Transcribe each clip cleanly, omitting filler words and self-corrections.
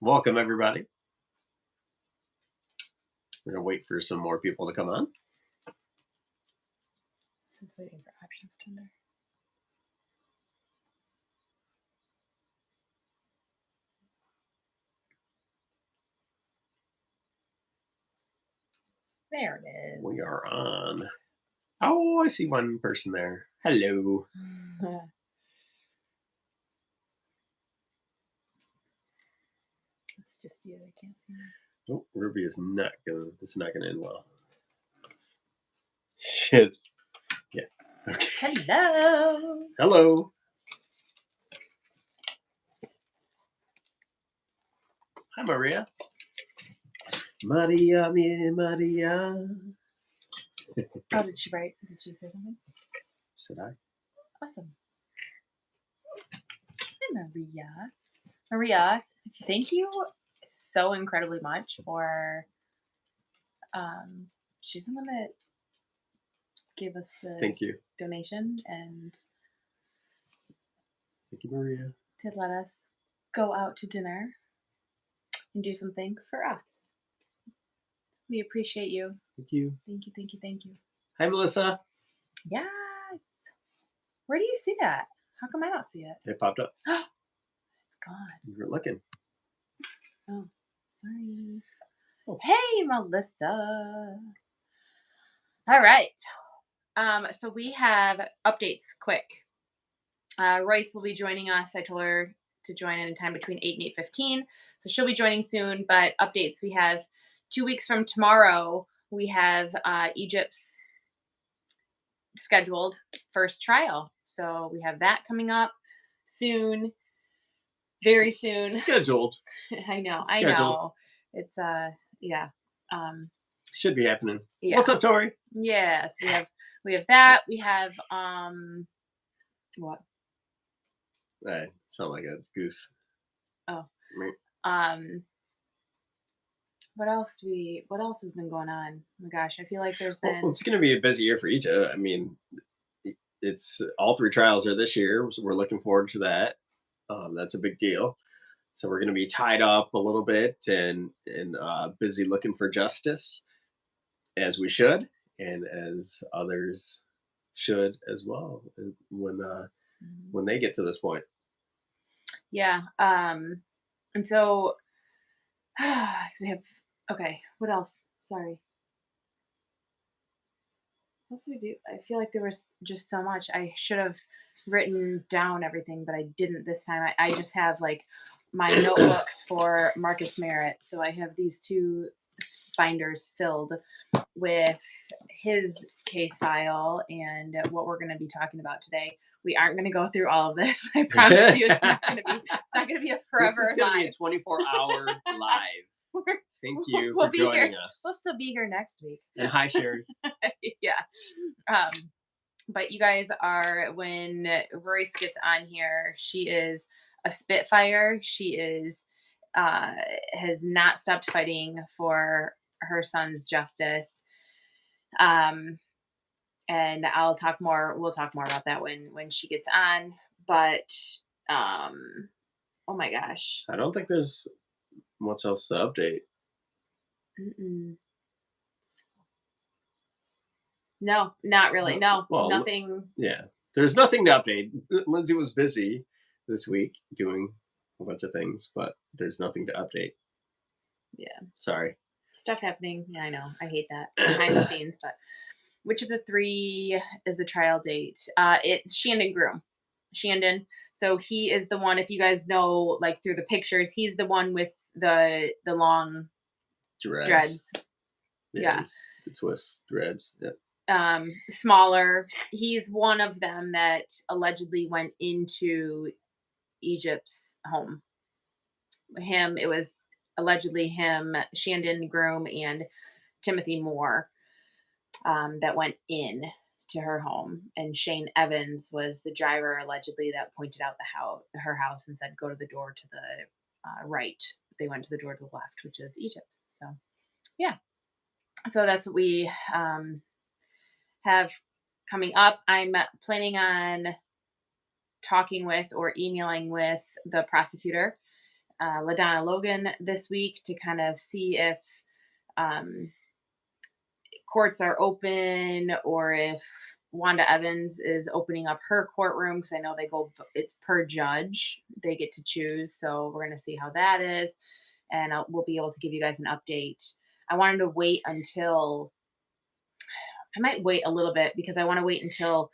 Welcome, everybody. We're going to wait for some more people to come on. Since waiting for options tender. There it is. We are on. Oh, I see one person there. Hello. It's just you. I can't see me. Oh, Ruby is not gonna. This is not gonna end well. Shit. Yeah. Okay. Hello. Hello. Hi, Maria. Maria, mi Maria. Oh, did she write? Did she say something? Said I? Awesome. Hi, Maria. Maria, thank you so incredibly much for. She's the one that gave us the Thank you. donation and Thank you, Maria. to let us go out to dinner and do something for us. We appreciate you. Thank you. Thank you, thank you, thank you. Hi, Melissa. Yes. Where do you see that? How come I don't see it? It popped up. It's gone. You were looking. Oh, sorry. Oh. Hey, Melissa. All right. So we have updates quick. Royce will be joining us. I told her to join in time between 8 and 8:15. So she'll be joining soon. But updates, we have 2 weeks from tomorrow, we have Egypt's scheduled first trial. So we have that coming up soon. Very soon. Scheduled. I know. Scheduled. I know. It's yeah. Should be happening. Yeah. What's up, Tori? Yes, we have that. We have what? I sound like a goose. Oh. Me. What else has been going on? Oh my gosh, I feel like there's been Well, it's going to be a busy year for Egypt. I mean, it's all 3 trials are this year, so we're looking forward to that. That's a big deal. So we're going to be tied up a little bit and busy looking for justice, as we should, and as others should as well when they get to this point. Yeah. And so we have okay, what else? Sorry. What else do we do? I feel like there was just so much. I should have written down everything, but I didn't this time. I just have like my notebooks for Marcus Merritt. So I have these 2 binders filled with his case file and what we're going to be talking about today. We aren't going to go through all of this. I promise you, it's not going to be a forever. This is going to be a 24-hour live. Thank you for joining us. We'll still be here next week. And hi, Sherry. Yeah. But you guys are, when Royce gets on here, she is a spitfire. She is has not stopped fighting for her son's justice. And we'll talk more about that when she gets on. But oh my gosh. I don't think there's much else to update. Mm-mm. No, not really. No, well, nothing. Yeah, there's nothing to update. Lindsay was busy this week doing a bunch of things, but there's nothing to update. Yeah. Sorry. Stuff happening. Yeah, I know. I hate that behind the scenes. But which of the 3 is the trial date? It's Shandon Groom. Shandon. So he is the one. If you guys know, like through the pictures, he's the one with the long dreads. Yeah. The twist dreads. Yeah. Smaller. He's one of them that allegedly went into Egypt's home. It was allegedly him, Shandon Groom, and Timothy Moore that went in to her home. And Shane Evans was the driver, allegedly, that pointed out her house and said, go to the door to the right. They went to the door to the left, which is Egypt's. So, yeah. So that's what we have coming up. I'm planning on talking with or emailing with the prosecutor LaDonna Logan this week to kind of see if um, courts are open or if Wanda Evans is opening up her courtroom because I know it's per judge. They get to choose. So we're going to see how that is. And we'll be able to give you guys an update. I wanted to wait until, I might wait a little bit because I want to wait until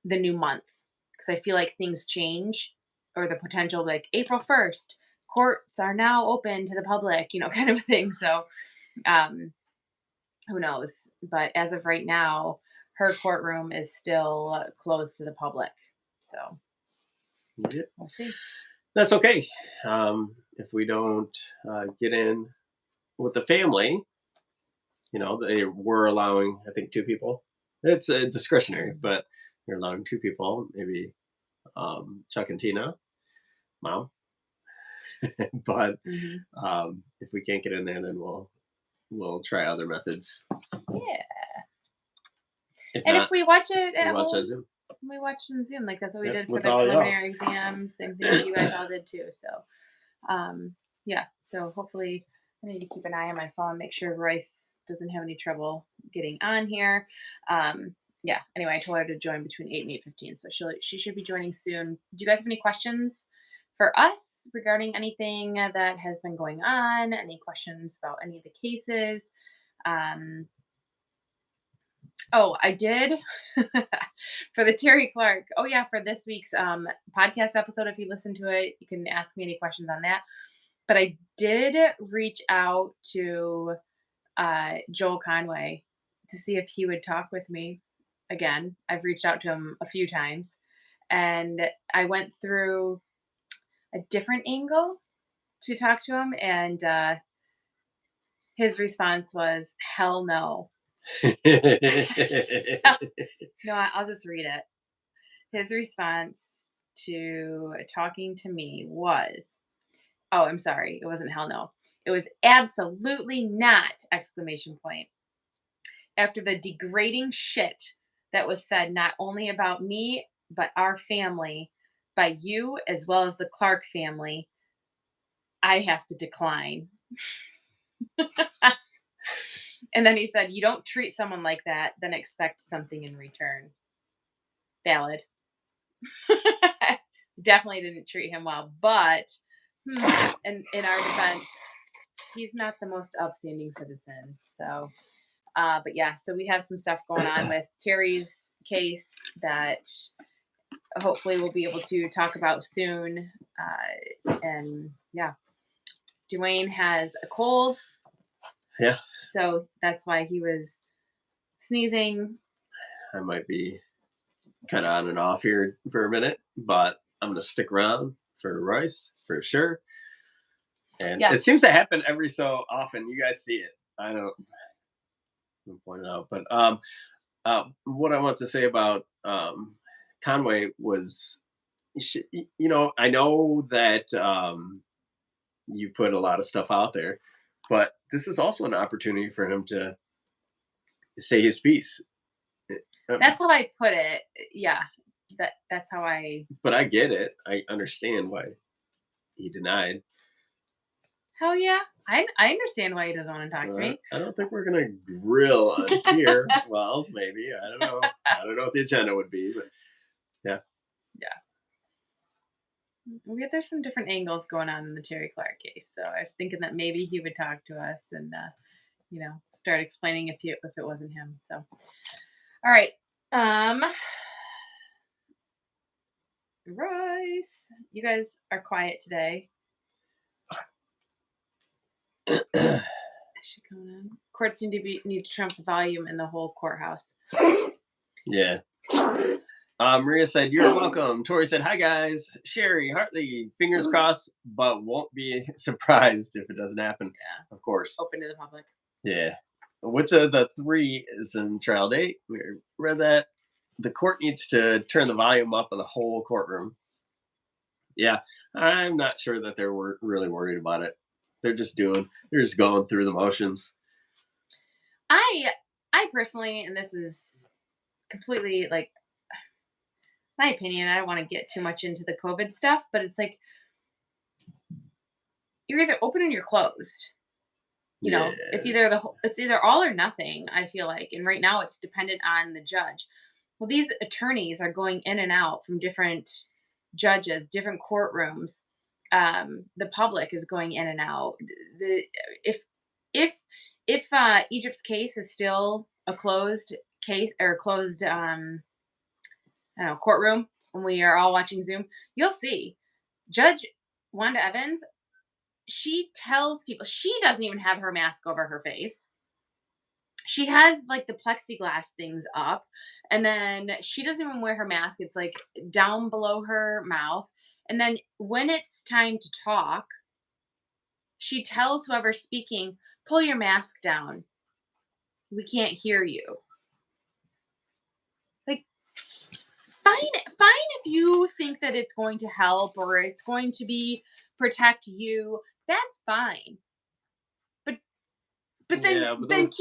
the new month because I feel like things change or the potential like April 1st, courts are now open to the public, kind of a thing. So, um, who knows? But as of right now, her courtroom is still closed to the public. So Yeah. we'll see. That's okay. If we don't get in with the family, they were allowing, I think, two people. It's discretionary, but you're allowing two people, maybe Chuck and Tina, mom. But Hmm. if we can't get in there, then we'll try other methods. Yeah. If And if not, we watch it we at watch on home, Zoom. we watched on Zoom. Like that's what we Yep, did for with the all y'all. preliminary exam. Same thing that you guys all did too. So, yeah. So hopefully, I need to keep an eye on my phone, make sure Royce doesn't have any trouble getting on here. Yeah. Anyway, I told her to join between 8 and 8:15, so she should be joining soon. Do you guys have any questions for us regarding anything that has been going on? Any questions about any of the cases? Um, Oh, I did for the Terry Clark. Oh yeah, for this week's podcast episode. If you listen to it, you can ask me any questions on that. But I did reach out to Joel Conway to see if he would talk with me again. I've reached out to him a few times, and I went through a different angle to talk to him, and his response was, "Hell no." No, I'll just read it. His response to talking to me was, oh, I'm sorry. It wasn't hell no. It was absolutely not! Exclamation point. After the degrading shit that was said not only about me, but our family by you as well as the Clark family, I have to decline. And then he said, you don't treat someone like that, then expect something in return. Valid. Definitely didn't treat him well, but in our defense, he's not the most upstanding citizen. So, but yeah, so we have some stuff going on with Terry's case that hopefully we'll be able to talk about soon. And yeah, Dwayne has a cold. Yeah. So that's why he was sneezing. I might be kind of on and off here for a minute, but I'm going to stick around for Royce for sure. And it seems to happen every so often. You guys see it. I don't point it out, but what I want to say about Conway was, I know that you put a lot of stuff out there, but this is also an opportunity for him to say his piece. That's how I put it. Yeah, that's how I. But I get it. I understand why he denied. Hell yeah, I understand why he doesn't want to talk to me. I don't think we're gonna grill on here. Well, maybe I don't know. I don't know what the agenda would be, but yeah. There's some different angles going on in the Terry Clark case, so I was thinking that maybe he would talk to us and start explaining if it wasn't him. So, all right, Royce, you guys are quiet today. Should come in. Courts need to turn up the volume in the whole courthouse. Yeah. Maria said, "You're welcome." Tori said, "Hi guys." Sherry Hartley, fingers crossed, but won't be surprised if it doesn't happen. Yeah, of course. Open to the public. Yeah. Which of the three is in trial date? We read that. The court needs to turn the volume up in the whole courtroom. Yeah, I'm not sure that they're really worried about it. They're just going through the motions. I personally, and this is completely like my opinion, I don't want to get too much into the COVID stuff, but it's like you're either open or you're closed. Yes. It's either all or nothing, I feel like. And right now it's dependent on the judge. Well, these attorneys are going in and out from different judges, different courtrooms. The public is going in and out. The if if Egypt's case is still a closed case or closed I don't know, courtroom when we are all watching Zoom, you'll see Judge Wanda Evans, she tells people she doesn't even have her mask over her face. She has like the plexiglass things up, and then she doesn't even wear her mask. It's like down below her mouth. And then when it's time to talk, she tells whoever's speaking, pull your mask down. We can't hear you. Like, fine if you think that it's going to help or it's going to be protect you. That's fine. But then Yeah, but then those.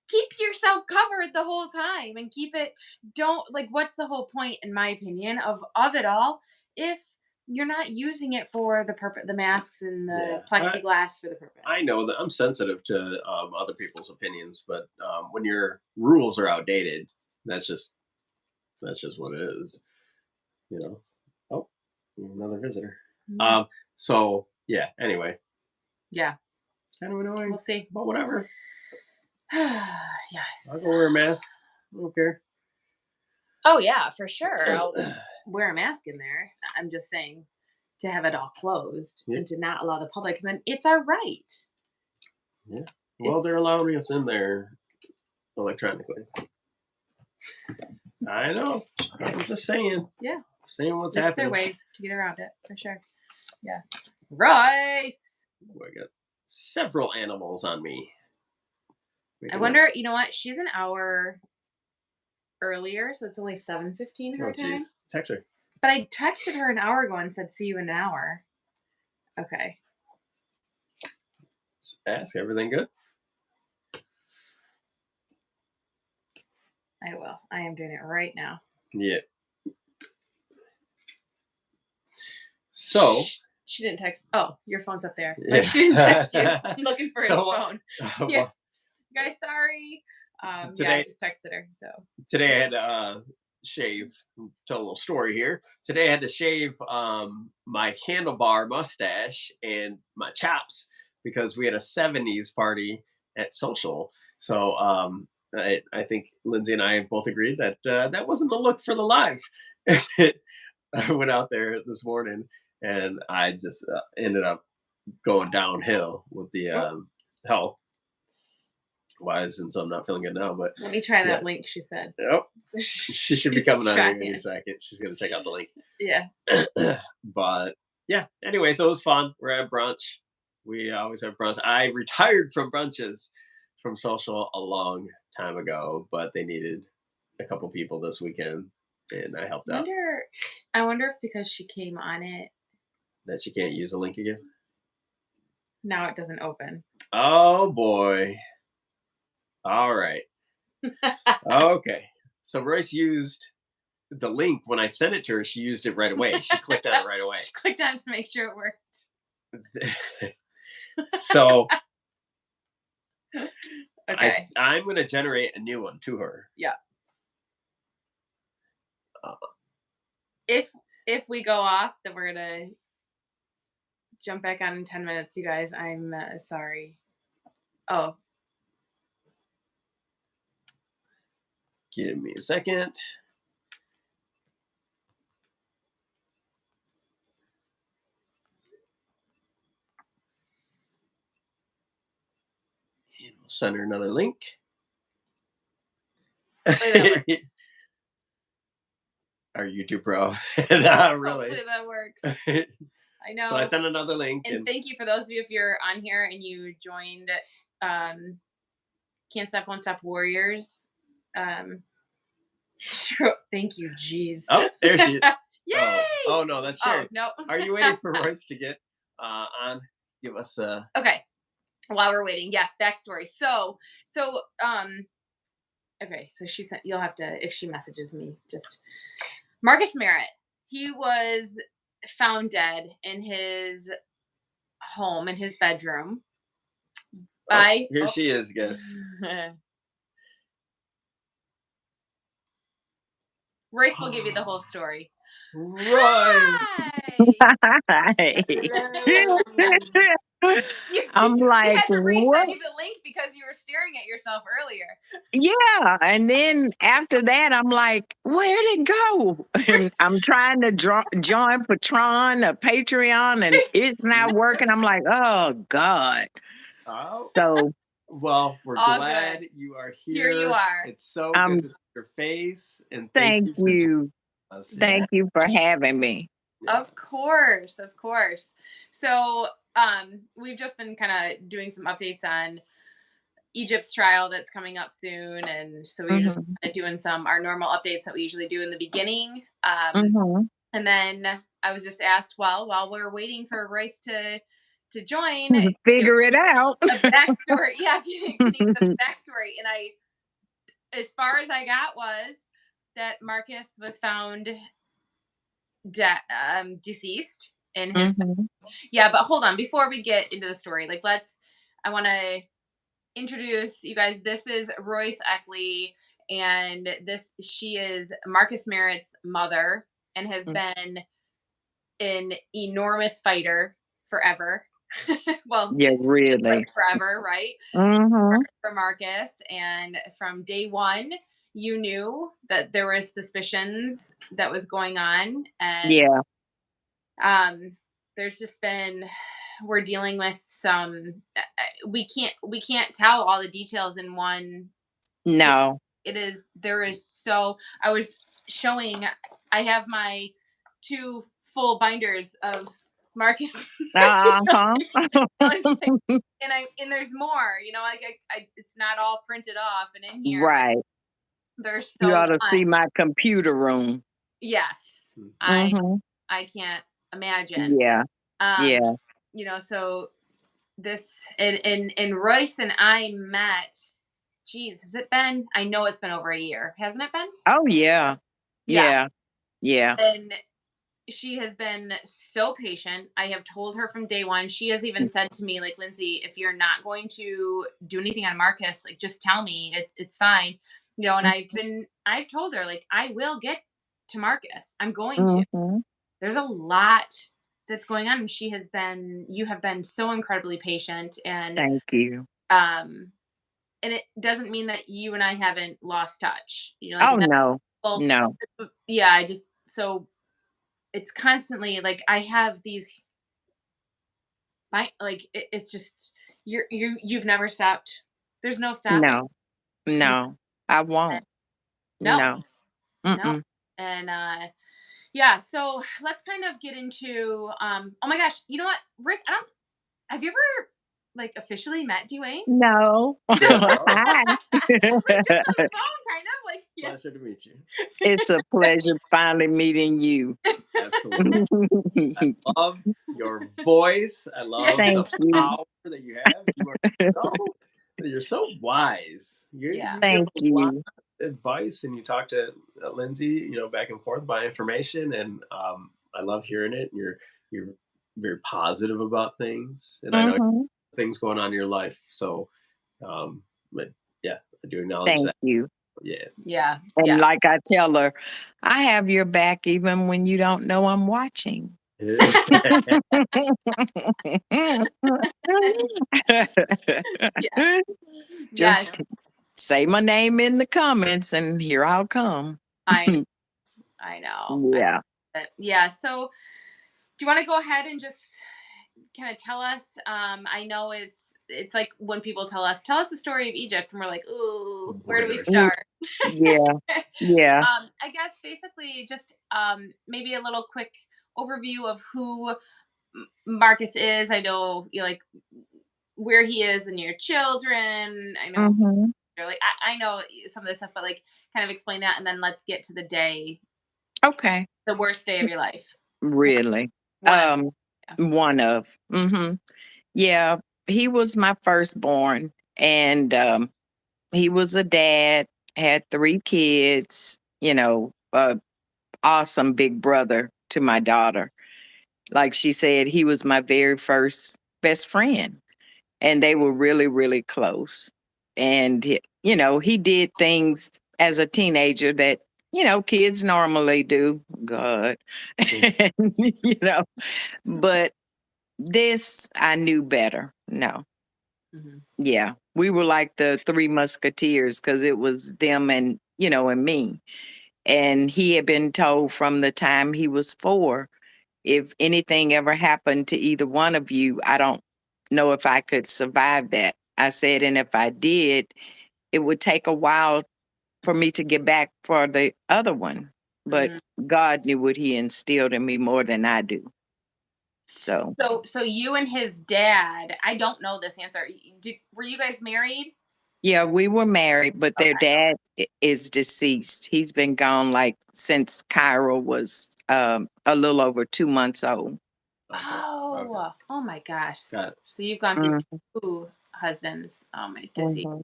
keep yourself covered the whole time and keep it don't like what's the whole point in my opinion of it all if you're not using it for the purpose the masks and the Yeah, plexiglass for the I purpose. know that I'm sensitive to other people's opinions, but when your rules are outdated, that's just that's just what it is. You know. Oh, another visitor. Yeah. Um. So yeah. Anyway, Yeah. kind of We'll annoying, see. but whatever. I'll Yes. go wear a mask. I don't care. Oh yeah, for sure. I'll wear a mask in there. I'm just saying to have it all closed Yeah. and to not allow the public come in. It's our right. Yeah. Well, they're It's allowing us in there electronically. I know. I'm just saying. yeah. Saying what's It's their happening. way to get around it for sure. Yeah. Royce. Oh, I got several animals on me. I Making wonder, you know what? She's an hour earlier, so it's only 7:15 Oh, her time. jeez. Text her. But I texted her an hour ago and said, see you in an hour. Okay. Ask. Everything good? I will. I am doing it right now. Yeah. So. She didn't text. Oh, your phone's up there. Yeah. She didn't text you. I'm looking for his phone. Yeah. Well, Guys, sorry. Yeah, I today, just texted her. So today I had to shave. Tell a little story here. Today I had to shave my handlebar mustache and my chops because we had a '70s party at social. So I think Lindsay and I both agreed that that wasn't the look for the live. I went out there this morning and I just ended up going downhill with the oh, health wise, and so I'm not feeling good now. But let me try yeah, that link, she said. yep, So she should be she's coming on here any trying. second. She's gonna check out the link. Yeah. But yeah, anyway, so it was fun. We're at brunch. We always have brunch. I retired from brunches from social a long time ago, but they needed a couple people this weekend, and I helped out. I wonder if because she came on it, That she can't use the link again. now it doesn't open. Oh boy. All right. Okay. So Royce used the link when I sent it to her. She used it right away. She clicked on it right away. She clicked on it to make sure it worked. So Okay. I'm going to generate a new one to her. Yeah. Uh, If we go off, then we're gonna jump back on in 10 minutes, you guys. I'm sorry. Oh, Give me a second. And we'll send her another link. hopefully that works. Are you too pro? Not really. Hopefully that works. I know. So I sent another link. And thank you for those of you if you're on here and you joined Can't Stop Won't Stop Warriors. Sure. Thank you, jeez. Oh, there she is. Yay! Oh no, that's Oh, Sherry. no. Are you waiting for Royce to get on? Give us a. Okay. While we're waiting, yes, backstory. Okay, so she sent. You'll have to if she messages me. Just Marcus Merritt. He was found dead in his home in his bedroom. Oh, here she is, guys. Royce will give you the whole story. Royce. Hi. I'm You like, had to what? resend you the link because you were staring at yourself earlier. Yeah. And then after that, I'm like, where'd it go? And I'm trying to join Patron or Patreon, and it's not working. I'm like, oh, God. Oh. So, well, we're All glad good. you are Here you here. are. It's so I'm good to see your face. And thank you for joining you. us. Thank you for having me. Yeah. Of course, of course. So, we've just been kind of doing some updates on Egypt's trial that's coming up soon, and so we were just kinda doing our normal updates that we usually do in the beginning. And then I was just asked, well, while we're waiting for Royce to join, Figure it out. a backstory. Yeah, can you give us a backstory? And as far as I got was that Marcus was found deceased in his yeah. But hold on, before we get into the story, like I want to introduce you guys. This is Royce Eckley, and she is Marcus Merritt's mother, and has been an enormous fighter forever. Well, Yeah, it's really. like forever, right? For Marcus, and from day one, you knew that there were suspicions that was going on, and Yeah. there's just been we're dealing with some we can't tell all the details in one. No. There is so I was showing I have my 2 full binders of Marcus. Uh-huh. And there's more, like it's not all printed off and in here, but Right. there's You so ought to see much. my computer room. Yes. Mm-hmm. I can't imagine. Yeah. Yeah. So this and Royce and I met. Geez, has it been? I know it's been over a year, hasn't it been? Oh yeah. Yeah. Yeah. And she has been so patient. I have told her from day one. She has even said to me, like, Lindsay, if you're not going to do anything on Marcus, like, just tell me. It's fine. And I've told her, like, I will get to Marcus. I'm going to. There's a lot that's going on, and you have been so incredibly patient, and thank you. And it doesn't mean that you and I haven't lost touch. Oh no. Well, No. yeah, so it's constantly like I have these it's just you've never stopped. There's no stopping. No. I won't. No. No. Mm-mm. And yeah, so let's kind of get into oh my gosh, you know what? Riz, have you ever like officially met Dwayne? No. Hi. Just on the phone, kind of like. Yeah. Pleasure to meet you. It's a pleasure finally meeting you. Absolutely. I love your voice. I love Thank the you. power that you have. You're so wise. You give Thank a lot you. of advice, and you talk to Lindsay, back and forth about information, and I love hearing it. And you're very positive about things, and I know things going on in your life. So, but yeah, I do acknowledge Thank that. you. Yeah. And like I tell her, I have your back even when you don't know I'm watching. Just say my name in the comments and here I'll come. I know. Yeah. Yeah. So do you want to go ahead and just kind of tell us? I know it's like when people tell us the story of Egypt, and we're like, ooh, where do we start? Yeah. I guess basically just maybe a little quick overview of who Marcus is. I know you like where he is and your children. I know like I know some of this stuff, but like kind of explain that, and then let's get to the day. Okay. The worst day of your life. Really? One of. Yeah, he was my firstborn, and he was a dad, had 3 kids, awesome big brother to my daughter. Like she said, he was my very first best friend, and they were really, really close. And he did things as a teenager that kids normally do. God, Mm. you know, but this I knew better. No, Mhm. yeah, we were like the Three Musketeers because it was them and me. And he had been told from the time he was 4, if anything ever happened to either one of you, I don't know if I could survive that. I said, and if I did, it would take a while for me to get back for the other one. But Mhm. God knew what he instilled in me more than I do. So, So you and his dad, I don't know this answer. Were you guys married? yeah, we were married, but their Okay. dad is deceased. He's been gone like since Cairo was a little over 2 months old. Okay. Okay. Oh my gosh. Got it. So you've gone through Mhm, 2 husbands. Oh my deceased mhm. and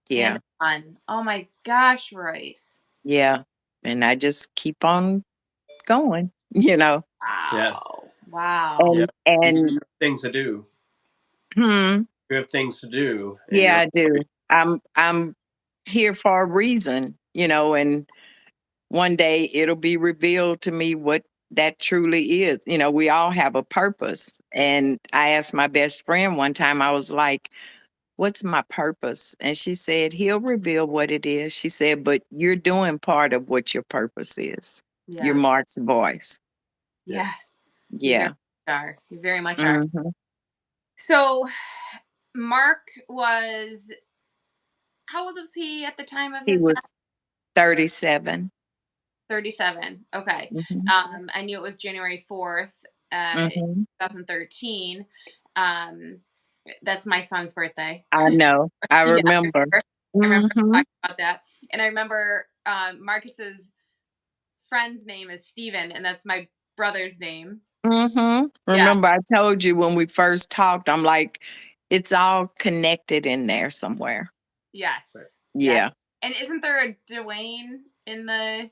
Yeah, a son. Oh my gosh, Royce. yeah. And I just keep on going. Yeah. Wow. Wow. Yeah. And You have things to do. hmm, You have things to do, and yeah, you're I do. I'm here for a reason, and one day it'll be revealed to me what that truly is. We all have a purpose. And I asked my best friend one time, I was like, what's my purpose? And she said, he'll reveal what it is. She said, but you're doing part of what your purpose is. You're Yeah. Mark's voice. yeah. Yeah. You very Yeah. much are. You very much are. Hmm. So Mark was, how old was he at the time of He his death? was 37. 37. Okay. Hmm. I knew it was January 4th, uh, Hmm. 2013. Um, that's my son's birthday. I know. I Yeah, remember. I remember Hmm. talking about that. And I remember Marcus's friend's name is Steven, and that's my brother's name. Yeah. Remember, I told you when we first talked, I'm like, it's all connected in there somewhere. Right. Yes. Yes. Yeah. And isn't there a Dwayne in the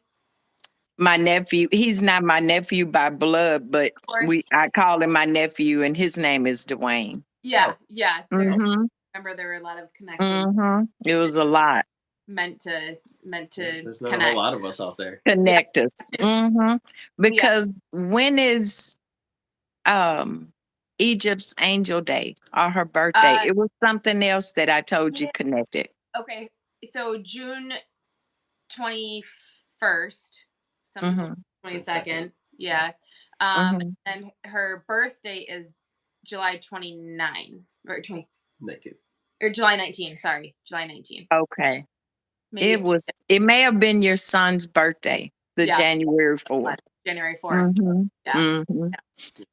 My nephew, he's not my nephew by blood, but course? I call him my nephew, and his name is Dwayne. Yeah. Oh. Yeah. There. Oh. Mm-hmm. Remember there were a lot of connections It was a lot. meant to meant Yeah. to There's not a whole connect. lot of us out there. Yeah. Connect us. Yeah. Because when is um Egypt's Angel Day or her birthday? Uh. It was something else that I told you Yeah. connected. Okay. So June 21st. Some people Mm-hmm. 22nd. 22nd. Yeah. Mm-hmm. And her birthday is July 29 or 20 19. or July 19. Sorry, July 19. Okay. Maybe. It may have been your son's birthday, the Yeah. January 4th. January 4th. Mm-hmm. Yeah. Mm-hmm. Yeah.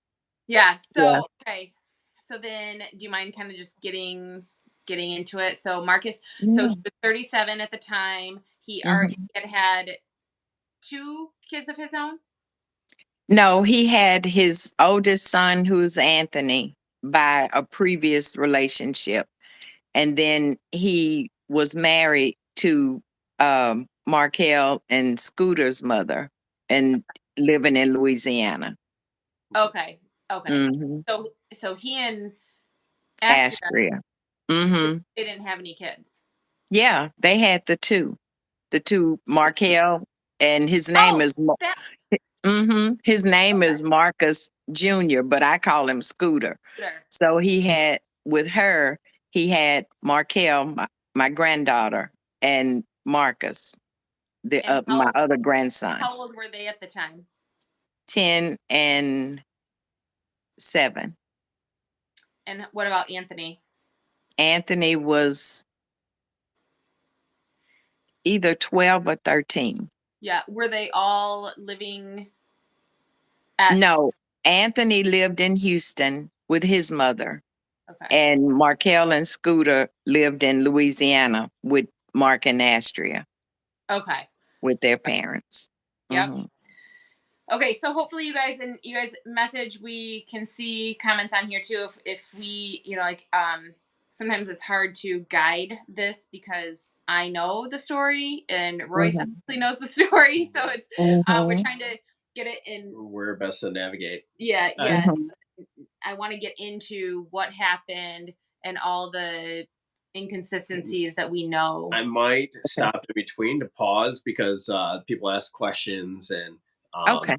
Yeah. So okay. So then, do you mind kind of just getting into it? So Marcus, so he Yeah. was 37 at the time. He already Mhm. had 2 kids of his own. No, he had his oldest son, who's Anthony, by a previous relationship. And then he was married to Markel and Scooter's mother and living in Louisiana. Okay. Okay. Hmm. So he and Astria, Astria. they Hmm. they didn't have any kids. Yeah, they had the two Markel, and his name Oh, is that His name okay. is Marcus Jr., but I call him Scooter. Scooter. So he had with her, he had Markel, my granddaughter, and Marcus, And my other grandson, how old were they at the time? 10 and 7. And what about Anthony? Anthony was either 12 or 13. Yeah, were they all living at No, Anthony lived in Houston with his mother, okay. and Markel and Scooter lived in Louisiana with Mark and Astria, Okay. with their parents. Yep. Hmm. Okay, so hopefully you guys message, we can see comments on here too if we, like sometimes it's hard to guide this because I know the story and Royce Hmm. obviously knows the story, so it's we're Hmm. trying to get it in. We're best to navigate. Yeah, Uh, yes. Hmm. I want to get into what happened and all the inconsistencies that we know. I might Okay. stop in between to pause because people ask questions, and Okay.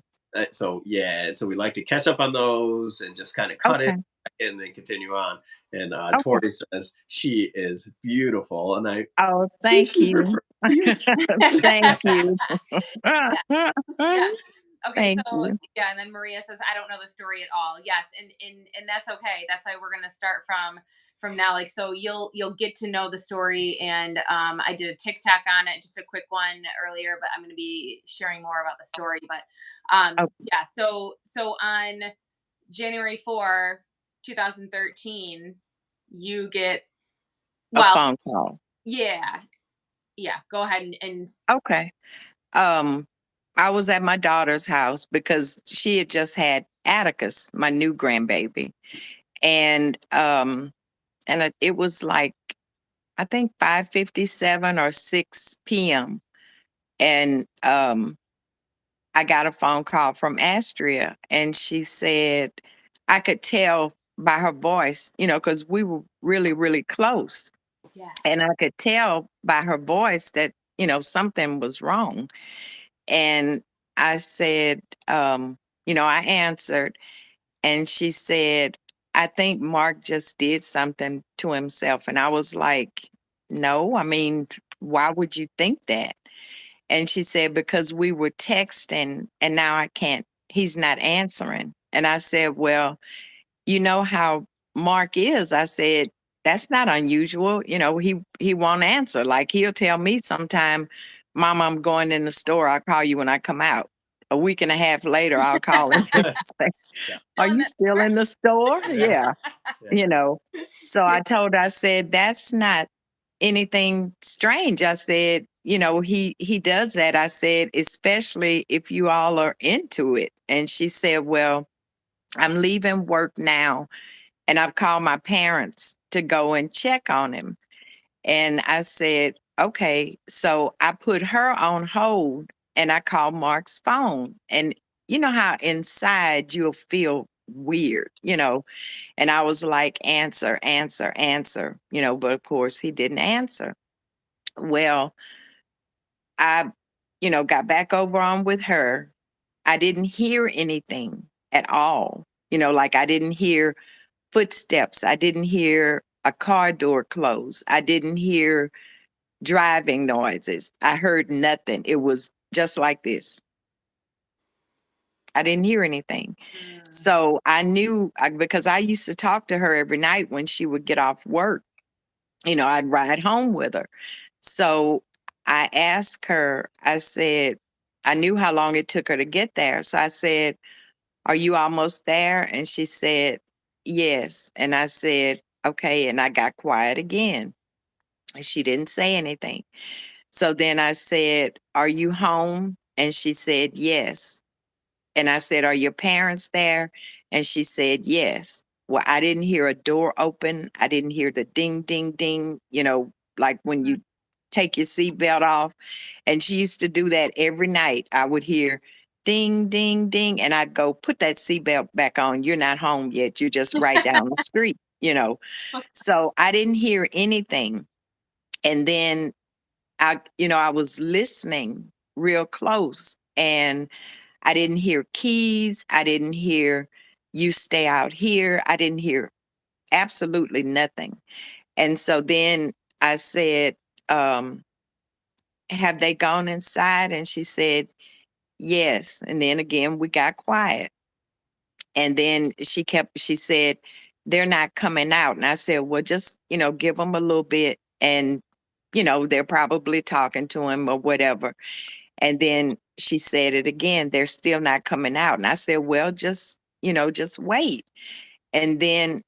so yeah, so we like to catch up on those and just kind of cut it Okay. and then continue on. And Okay. Tori says she is beautiful, and I Oh, think thank she's you. referring to you. Thank you. Yeah. Okay, Thank so you. yeah, and then Maria says, "I don't know the story at all." Yes, and that's okay. That's why we're gonna start from now. Like, so you'll get to know the story, and I did a TikTok on it, just a quick one earlier, but I'm gonna be sharing more about the story. But Oh, yeah, so on January 4, 2013, you get a well, phone call. yeah, yeah. Go ahead and Okay. Um, I was at my daughter's house because she had just had Atticus, my new grandbaby. And it was like I think 5:57 or 6 p.m. And I got a phone call from Astria, and she said I could tell by her voice, because we were really, really close. yeah. And I could tell by her voice that, something was wrong. And I said, I answered, and she said, I think Mark just did something to himself. And I was like, no, I mean, why would you think that? And she said, because we were texting and now he's not answering. And I said, well, you know how Mark is. I said, that's not unusual. He won't answer. Like he'll tell me sometime, Mom, I'm going in the store. I'll call you when I come out. A week and a half later, I'll call him and say, Yeah, are Still in you the still in the store? yeah, Yeah. yeah. You know. So yeah. I told her, I said, that's not anything strange. I said, he does that. I said, especially if you all are into it. And she said, well, I'm leaving work now and I've called my parents to go and check on him. And I said, okay. So I put her on hold and I called Mark's phone. And you know how inside you'll feel weird, and I was like, answer, answer, answer, but of course he didn't answer. Well, I, got back over on with her. I didn't hear anything at all. Like I didn't hear footsteps. I didn't hear a car door close. I didn't hear driving noises. I heard nothing. It was just like this. I didn't hear anything. Mm, So I knew because I used to talk to her every night when she would get off work. I'd ride home with her. So I asked her, I said, I knew how long it took her to get there. So I said, are you almost there? And she said, yes. And I said, okay. And I got quiet again. And she didn't say anything. So then I said, are you home? And she said, yes. And I said, are your parents there? And she said, yes. Well, I didn't hear a door open. I didn't hear the ding, ding, ding, like when mm, you take your seatbelt off. And she used to do that every night. I would hear ding, ding, ding. And I'd go, put that seatbelt back on. You're not home yet. You're just right down the street. So I didn't hear anything. And then I was listening real close and I didn't hear keys. I didn't hear you stay out here. I didn't hear absolutely nothing. And so then I said, um, have they gone inside? And she said, yes. And then again, we got quiet. And then she said, they're not coming out. And I said, well, just, give them a little bit. And, they're probably talking to him or whatever. And then she said it again, they're still not coming out. And I said, well, just wait. And then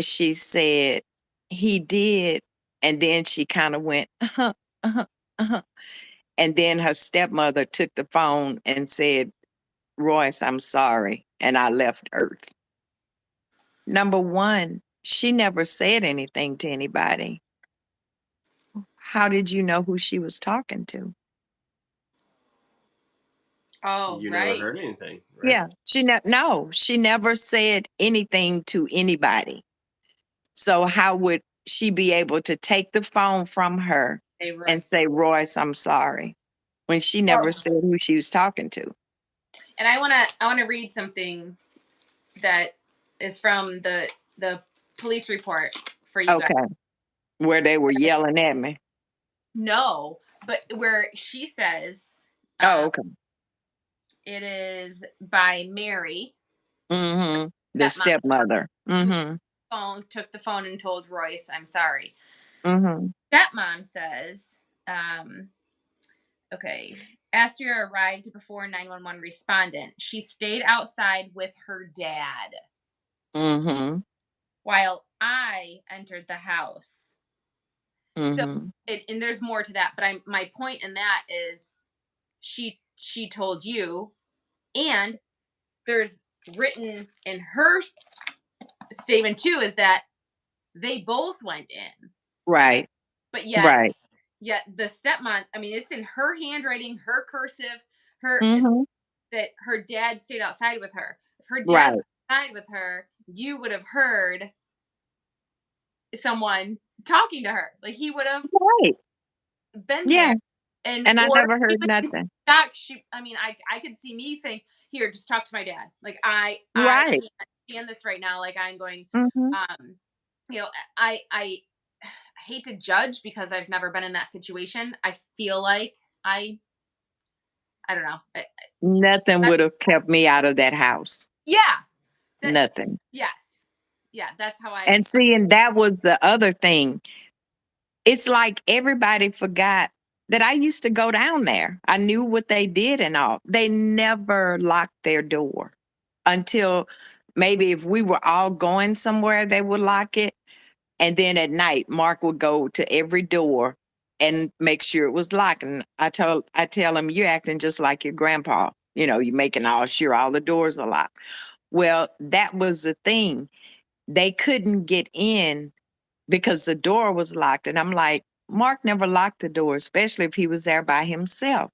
she said, he did. And then she kind of went, uh-huh, uh-huh, uh-huh. And then her stepmother took the phone and said, Royce, I'm sorry. And I left Earth. Number one, she never said anything to anybody. How did you know who she was talking to? Oh, You never right. heard anything, right? Yeah, she never said anything to anybody. So how would she be able to take the phone from her Hey, and Royce. say, Royce, I'm sorry, when she Oh, never said who she was talking to? and I wanna read something that is from the police report for you guys. Okay. Where they were yelling at me. No, but where she says, Oh, um, okay. it is by Mary, Mm-hmm. The stepmom, stepmother. who Mm-hmm. took the phone and told Royce, "I'm sorry." Mm-hmm. Stepmom says, um, okay, Astria arrived before 911 respondent. She stayed outside with her dad Mm-hmm. while I entered the house. So, Mm-hmm. and there's more to that, but my point in that is she told you, and there's written in her statement too is that they both went in, Right. but Right. yet the stepmom, I mean, it's in her handwriting, her cursive, her Mm-hmm. that her dad stayed outside with her. If her dad Right. was outside with her, you would have heard someone talking to her. Like he would have Right. been Yeah. there. And And I or never he heard was in nothing. shock. I mean, I could see me saying, "Here, just talk to my dad." Like I Right. can't stand this right now. Like I'm going, Mm-hmm. um, you know, I hate to judge because I've never been in that situation. I feel like I don't know. Nothing That's, would have kept me out of that house. yeah, that Nothing. yes, yeah. That's how I. And see, and that was the other thing. It's like everybody forgot that I used to go down there. I knew what they did and all. They never locked their door until maybe if we were all going somewhere, they would lock it. And then at night, Mark would go to every door and make sure it was locked. And I tell him, you're acting just like your grandpa. You know, you're making all sure all the doors are locked. Well, that was the thing. They couldn't get in because the door was locked. And I'm like, Mark never locked the door, especially if he was there by himself.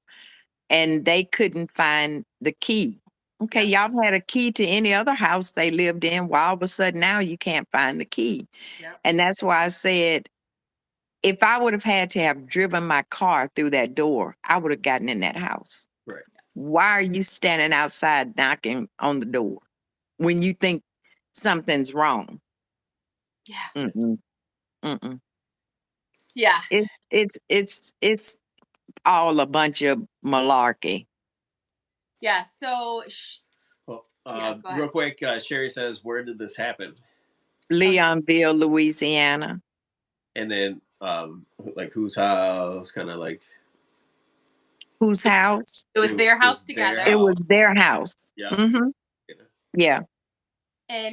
And they couldn't find the key. Okay, Yep, y'all had a key to any other house they lived in. Why all of a sudden now you can't find the key? yep, And that's why I said, if I would have had to have driven my car through that door, I would have gotten in that house. Right. Why are you standing outside knocking on the door when you think something's wrong? yeah, Mm-mm, mm-mm. yeah, It's all a bunch of malarkey. yeah. So, Well, yeah. Go ahead. real quick, Sherry says, "Where did this happen?" Oh, Leonville, Louisiana. And then, like whose house? Kind of like Whose house? it was their house their It together, house. was their house. Yeah. Hmm. You know, Yeah.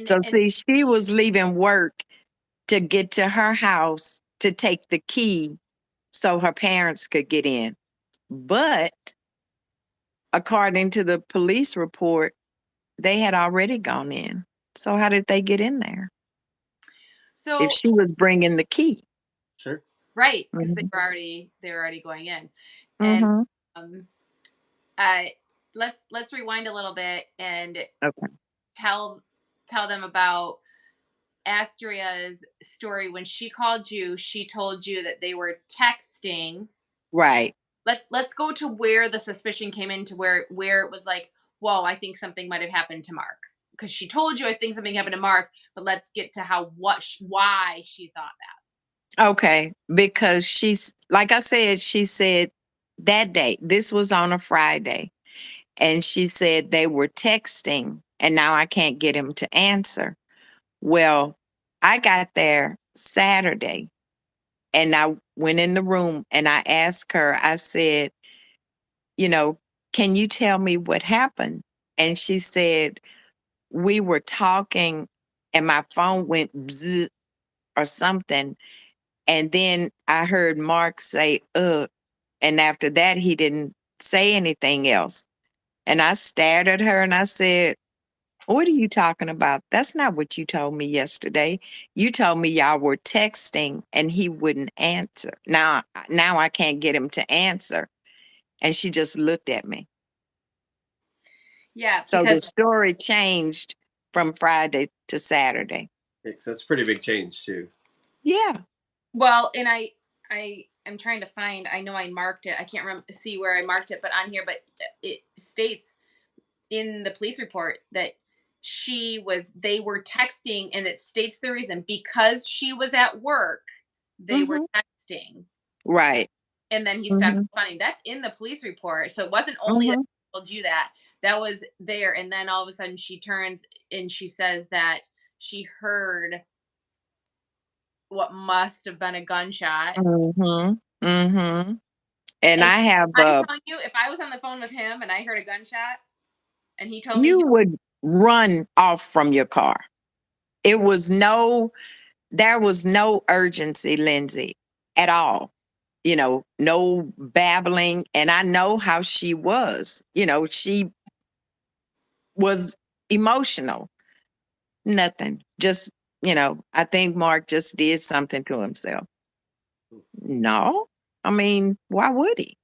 So and see, she was leaving work to get to her house to take the key so her parents could get in. But according to the police report, they had already gone in. So how did they get in there if so she was bringing the key? sure. right because Hmm. they were already going in, and Hmm. um, uh, let's rewind a little bit and Okay. tell tell them about Astria's story. When she called you, she told you that they were texting. Right. Let's go to where the suspicion came into where it was like, whoa, I think something might have happened to Mark, because she told you I think something happened to Mark, but let's get to how why she thought Okay. Because she's, like I said, she said that day, this was on a Friday, and she said they were texting, and now I can't get him to answer. Well, I got there Saturday and I went in the room and I asked her, I said, you know, can you tell me what happened? And she said, we were talking and my phone went bzz or something. And then I heard Mark say, ugh. And after that, he didn't say anything else. And I stared at her and I said, what are you talking about? That's not what you told me yesterday. You told me y'all were texting and he wouldn't answer. Now I can't get him to answer. And she just looked at me. Yeah, So the because story changed from Friday to Saturday. That's a pretty big change too. Yeah. well, and I am trying to find. I know I marked it. I can't remember see where I marked it, but on here, but it states in the police report that they were texting, and it states the reason because she was at work. They were Hmm. texting, Right. and then he stopped Hmm. responding. That's in the police report, so it wasn't only that Hmm. he told you that. That was there, and then all of a sudden she turns and she says that she heard what must have been a gunshot. Hmm. Hmm. And And I have I'm telling you, if I was on the phone with him and I heard a gunshot and he told me you would run off from your car. It was there was no urgency, Lindsay, at all. No babbling. And I know how she was. She was emotional. Nothing. Just, I think Mark just did something to himself. No. I mean, why would he?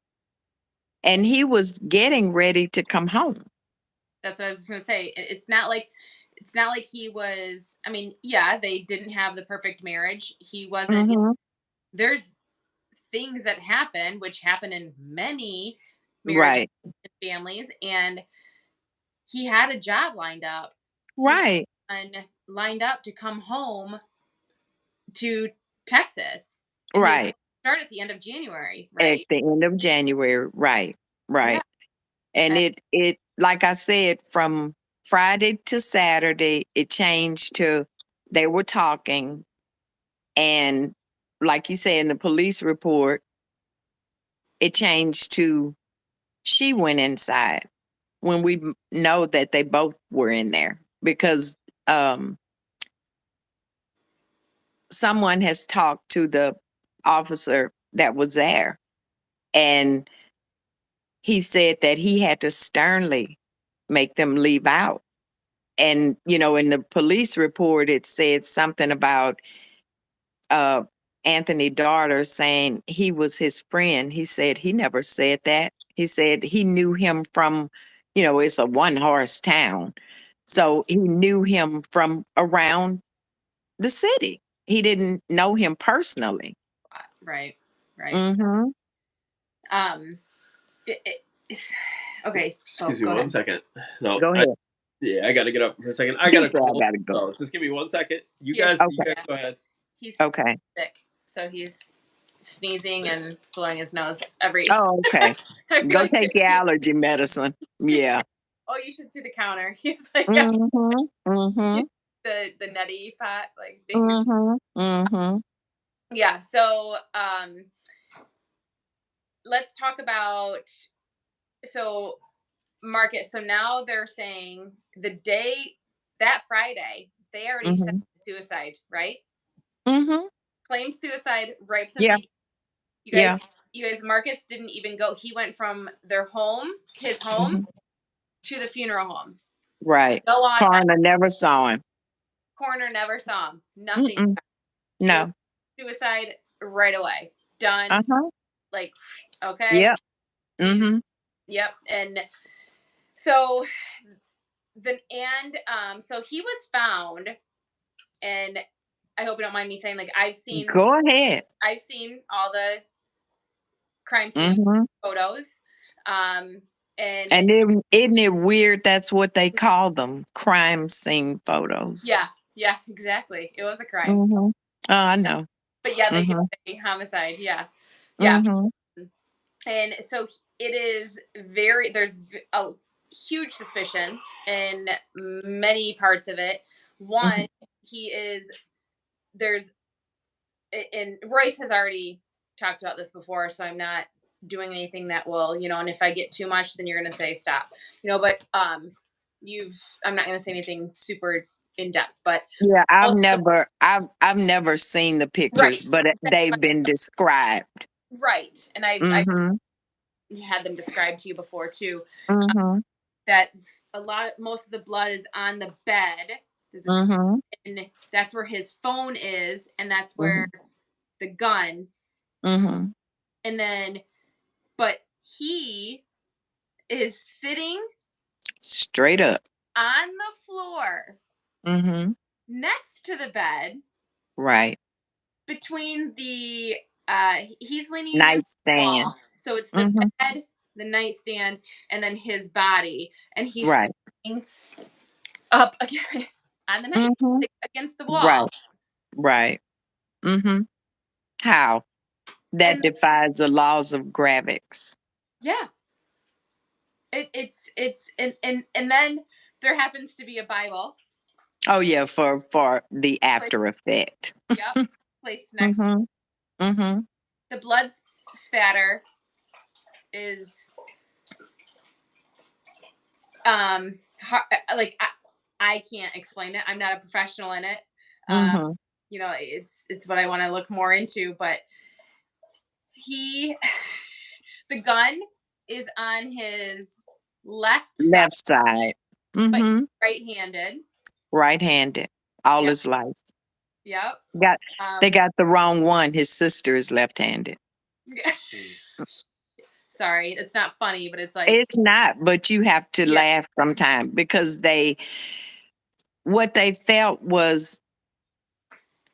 And he was getting ready to come home. that's what I was just gonna say. It's not like he was. I mean, yeah, they didn't have the perfect marriage. He wasn't. Hmm. There's things that happen, which happen in many marriages Right. and families, and he had a job lined up. He Right. had one lined up to come home to Texas, and he was Right. going to start at the end of January, At right? the end of January. Right. Yeah. Right. And And it like I said, from Friday to Saturday, it changed to they were talking. And like you say in the police report, it changed to she went inside when we know that they both were in there because um, someone has talked to the officer that was there, and he said that he had to sternly make them leave out. And in the police report, it said something about uh, Anthony daughter saying he was his friend. He said he never said that. He said he knew him from, it's a one horse town. So he knew him from around the city. He didn't know him personally. right, right. Mm-hmm. Um, it's okay. Oh, Excuse me go one ahead. second. No, Go ahead. yeah, I got to get up for a second. I got He a said I cold. gotta go. So just give me 1 second. You He is, guys, you Okay. guys go ahead. he's Okay. sick, so he's sneezing and blowing his nose every Oh, okay. every Go like take your 15. allergy medicine. Yeah. Oh, you should see the counter. He's like Mm-hmm. Mm-hmm. the nutty pot, like big. Mm-hmm. Mm-hmm. Yeah. So let's talk about so Marcus. So now they're saying that Friday they already said Mm-hmm. suicide, right? Mm-hmm. Claimed suicide right from Yeah. the you guys Yeah. you guys Marcus didn't even go. He went from his home Mhm. to the funeral home. Right. No autopsy. Coroner never saw him. Coroner never saw him. Nothing. Mm-mm. It was No. suicide right away. Done. Uh-huh. Like, okay. Yep. He's Mm-hmm. yep. And so so he was found, and I hope you don't mind me saying, like, Go ahead. I've seen all the crime scene Mm-hmm. photos. And And isn't it weird that's what they call them? Crime scene photos. yeah, exactly. It was a crime. Mm-hmm. Oh, I know. But yeah, they did Mm-hmm. say homicide. Yeah. Yeah. Mm-hmm. And so it is there's a huge suspicion in many parts of it. Mm-hmm. One, he is there's and Royce has already talked about this before, so I'm not doing anything that will, and if I get too much, then you're gonna say stop. But I'm not gonna say anything super in depth, but Yeah, also I've never seen the right. pictures, but they've been described. Right. And I've Mm-hmm. had them described to you before too. Mm-hmm. That most of the blood is on the bed. Mm-hmm. And that's where his phone is, and that's Mm-hmm. where the gun. Mm-hmm. And then, but he is sitting Straight up. on the floor Mm-hmm. next to the bed, Right. between the he's leaning against the Nightstand. wall. So it's the Mm-hmm. bed, the nightstand, and then his body. And he's Right. sitting up again on the nightstand Mm-hmm. against the Right. wall. Right. Mm-hmm. How? That And defies the laws of gravix. yeah, it's and then there happens to be a Bible. Oh yeah, for the Place, after effect. yep, placed next. Mm-hmm. Mm-hmm. The blood spatter is hard, like I can't explain it. I'm not a professional in it. Uh, Mm-hmm. it's what I want to look more into. But he, the gun is on his left side, Left side. but Mm-hmm. right-handed. Right-handed. All Yep, his life. yep. Got They Um, got the wrong one. His sister is left-handed. Mm. sorry, it's not funny, but it's like, It's not, but you have to yeah, laugh sometime because what they felt was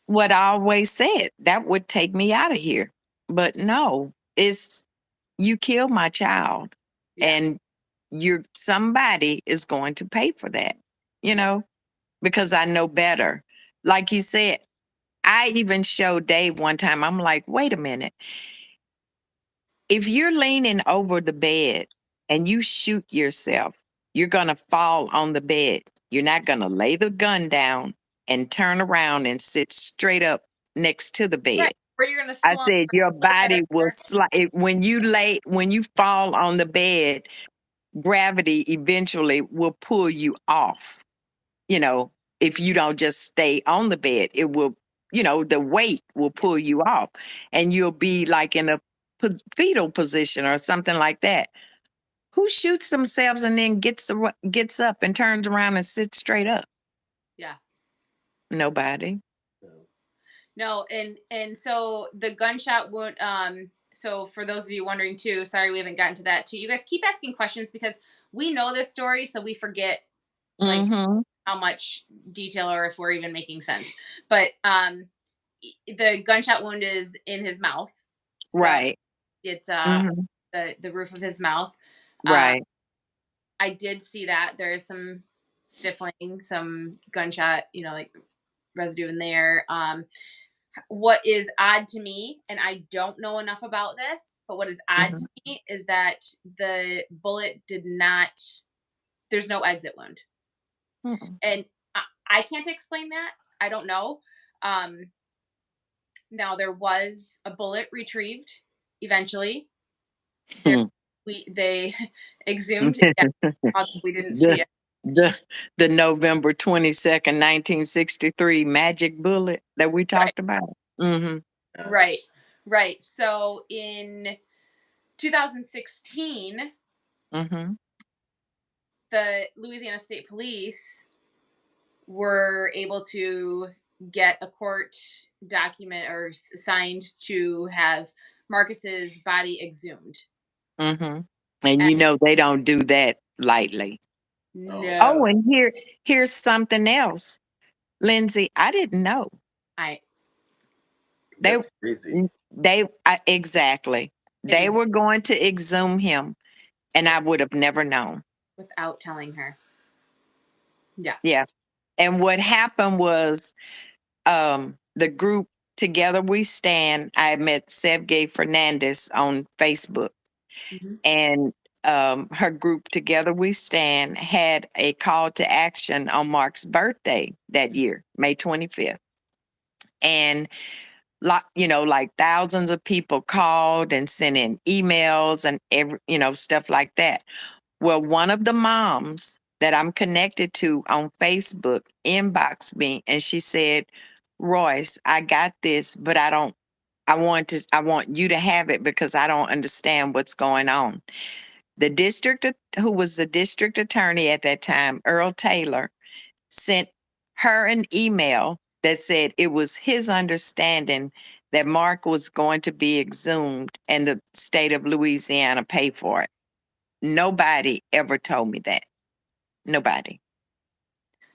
what I always said. That would take me out of here. But no, it's you killed my child yeah, and somebody is going to pay for that, yeah, because I know better. Like you said, I even showed Dave one time, I'm like, wait a minute. If you're leaning over the bed and you shoot yourself, you're going to fall on the bed. You're not going to lay the gun down and turn around and sit straight up next to the bed. right. Where you're gonna I slump said your body will over. slide when you fall on the bed, gravity eventually will pull you off. You know, if you don't just stay on the bed, it will, the weight will Yeah, pull you off and you'll be like in a fetal position or something like that. Who shoots themselves and then gets up and turns around and sits straight up? yeah. Nobody. No. No, and so the gunshot wound. So for those of you wondering too, sorry we haven't gotten to that too. You guys keep asking questions because we know this story, so we forget like Mm-hmm. how much detail or if we're even making sense. But the gunshot wound is in his mouth, so Right. it's Mm-hmm. the roof of his mouth. Uh, Right. I did see that there is some stifling, some gunshot, like residue in there. What is odd to me, and I don't know enough about this, but what is odd Mm-hmm. to me is that the bullet did not, there's no exit wound. Mm-mm. And I can't explain that. I don't know. Um, Now, there was a bullet retrieved eventually. There, they exhumed it. Although we didn't the see it. the the November 22nd, 1963 magic bullet that we Right, talked about. Mm-hmm. Yeah. right, right. So in 2016, Mm-hmm. the Louisiana State Police were able to get a court document or signed to have Marcus's body exhumed. Mm-hmm. And And they don't do that lightly. Oh, Oh, no, and here's something else. Lindsay, I didn't know. I They that's crazy. exactly. it They is were going to exhume him and I would have never known. without telling her. Yeah. Yeah. And what happened was the group Together We Stand, I met Sevgay Fernandez on Facebook, Mhm. and her group Together We Stand had a call to action on Mark's birthday that year, May 25th. And like thousands of people called and sent in emails and stuff like that. Well, one of the moms that I'm connected to on Facebook inboxed me and she said, Royce, I got this, but I want you to have it because I don't understand what's going on. Who was the district attorney at that time, Earl Taylor, sent her an email that said it was his understanding that Mark was going to be exhumed and the state of Louisiana pay for it. Nobody ever told me that. Nobody.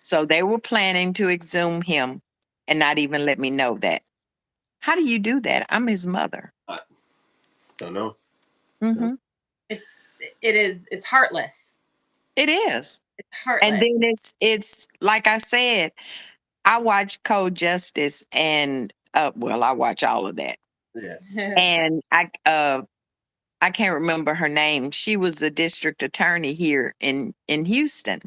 So they were planning to exhume him and not even let me know that. How do you do that? I'm his mother. I don't know. Mm-hmm. It's heartless. It is. It's heartless. And then it's like I said, I watch Cold Justice and I watch all of that. Yeah. And I can't remember her name. She was the district attorney here in Houston.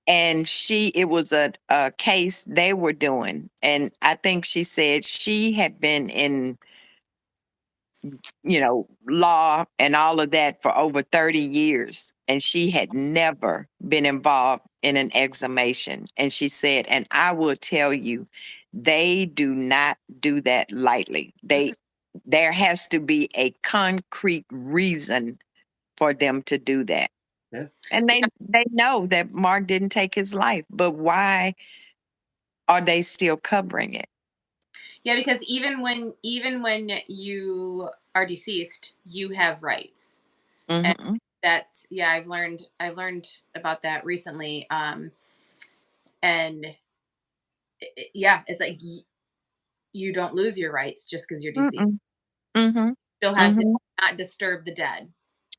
And it was a case they were doing. And I think she said she had been in, law and all of that for over 30 years. And she had never been involved in an exhumation. And she said, and I will tell you, they do not do that lightly. There has to be a concrete reason for them to do that. Yeah. And they know that Mark didn't take his life, but why are they still covering it? Yeah, because even when you are deceased, you have rights. And that's I've learned about that recently. And it's like you don't lose your rights just because you're deceased. Mm-hmm. Still have to not disturb the dead.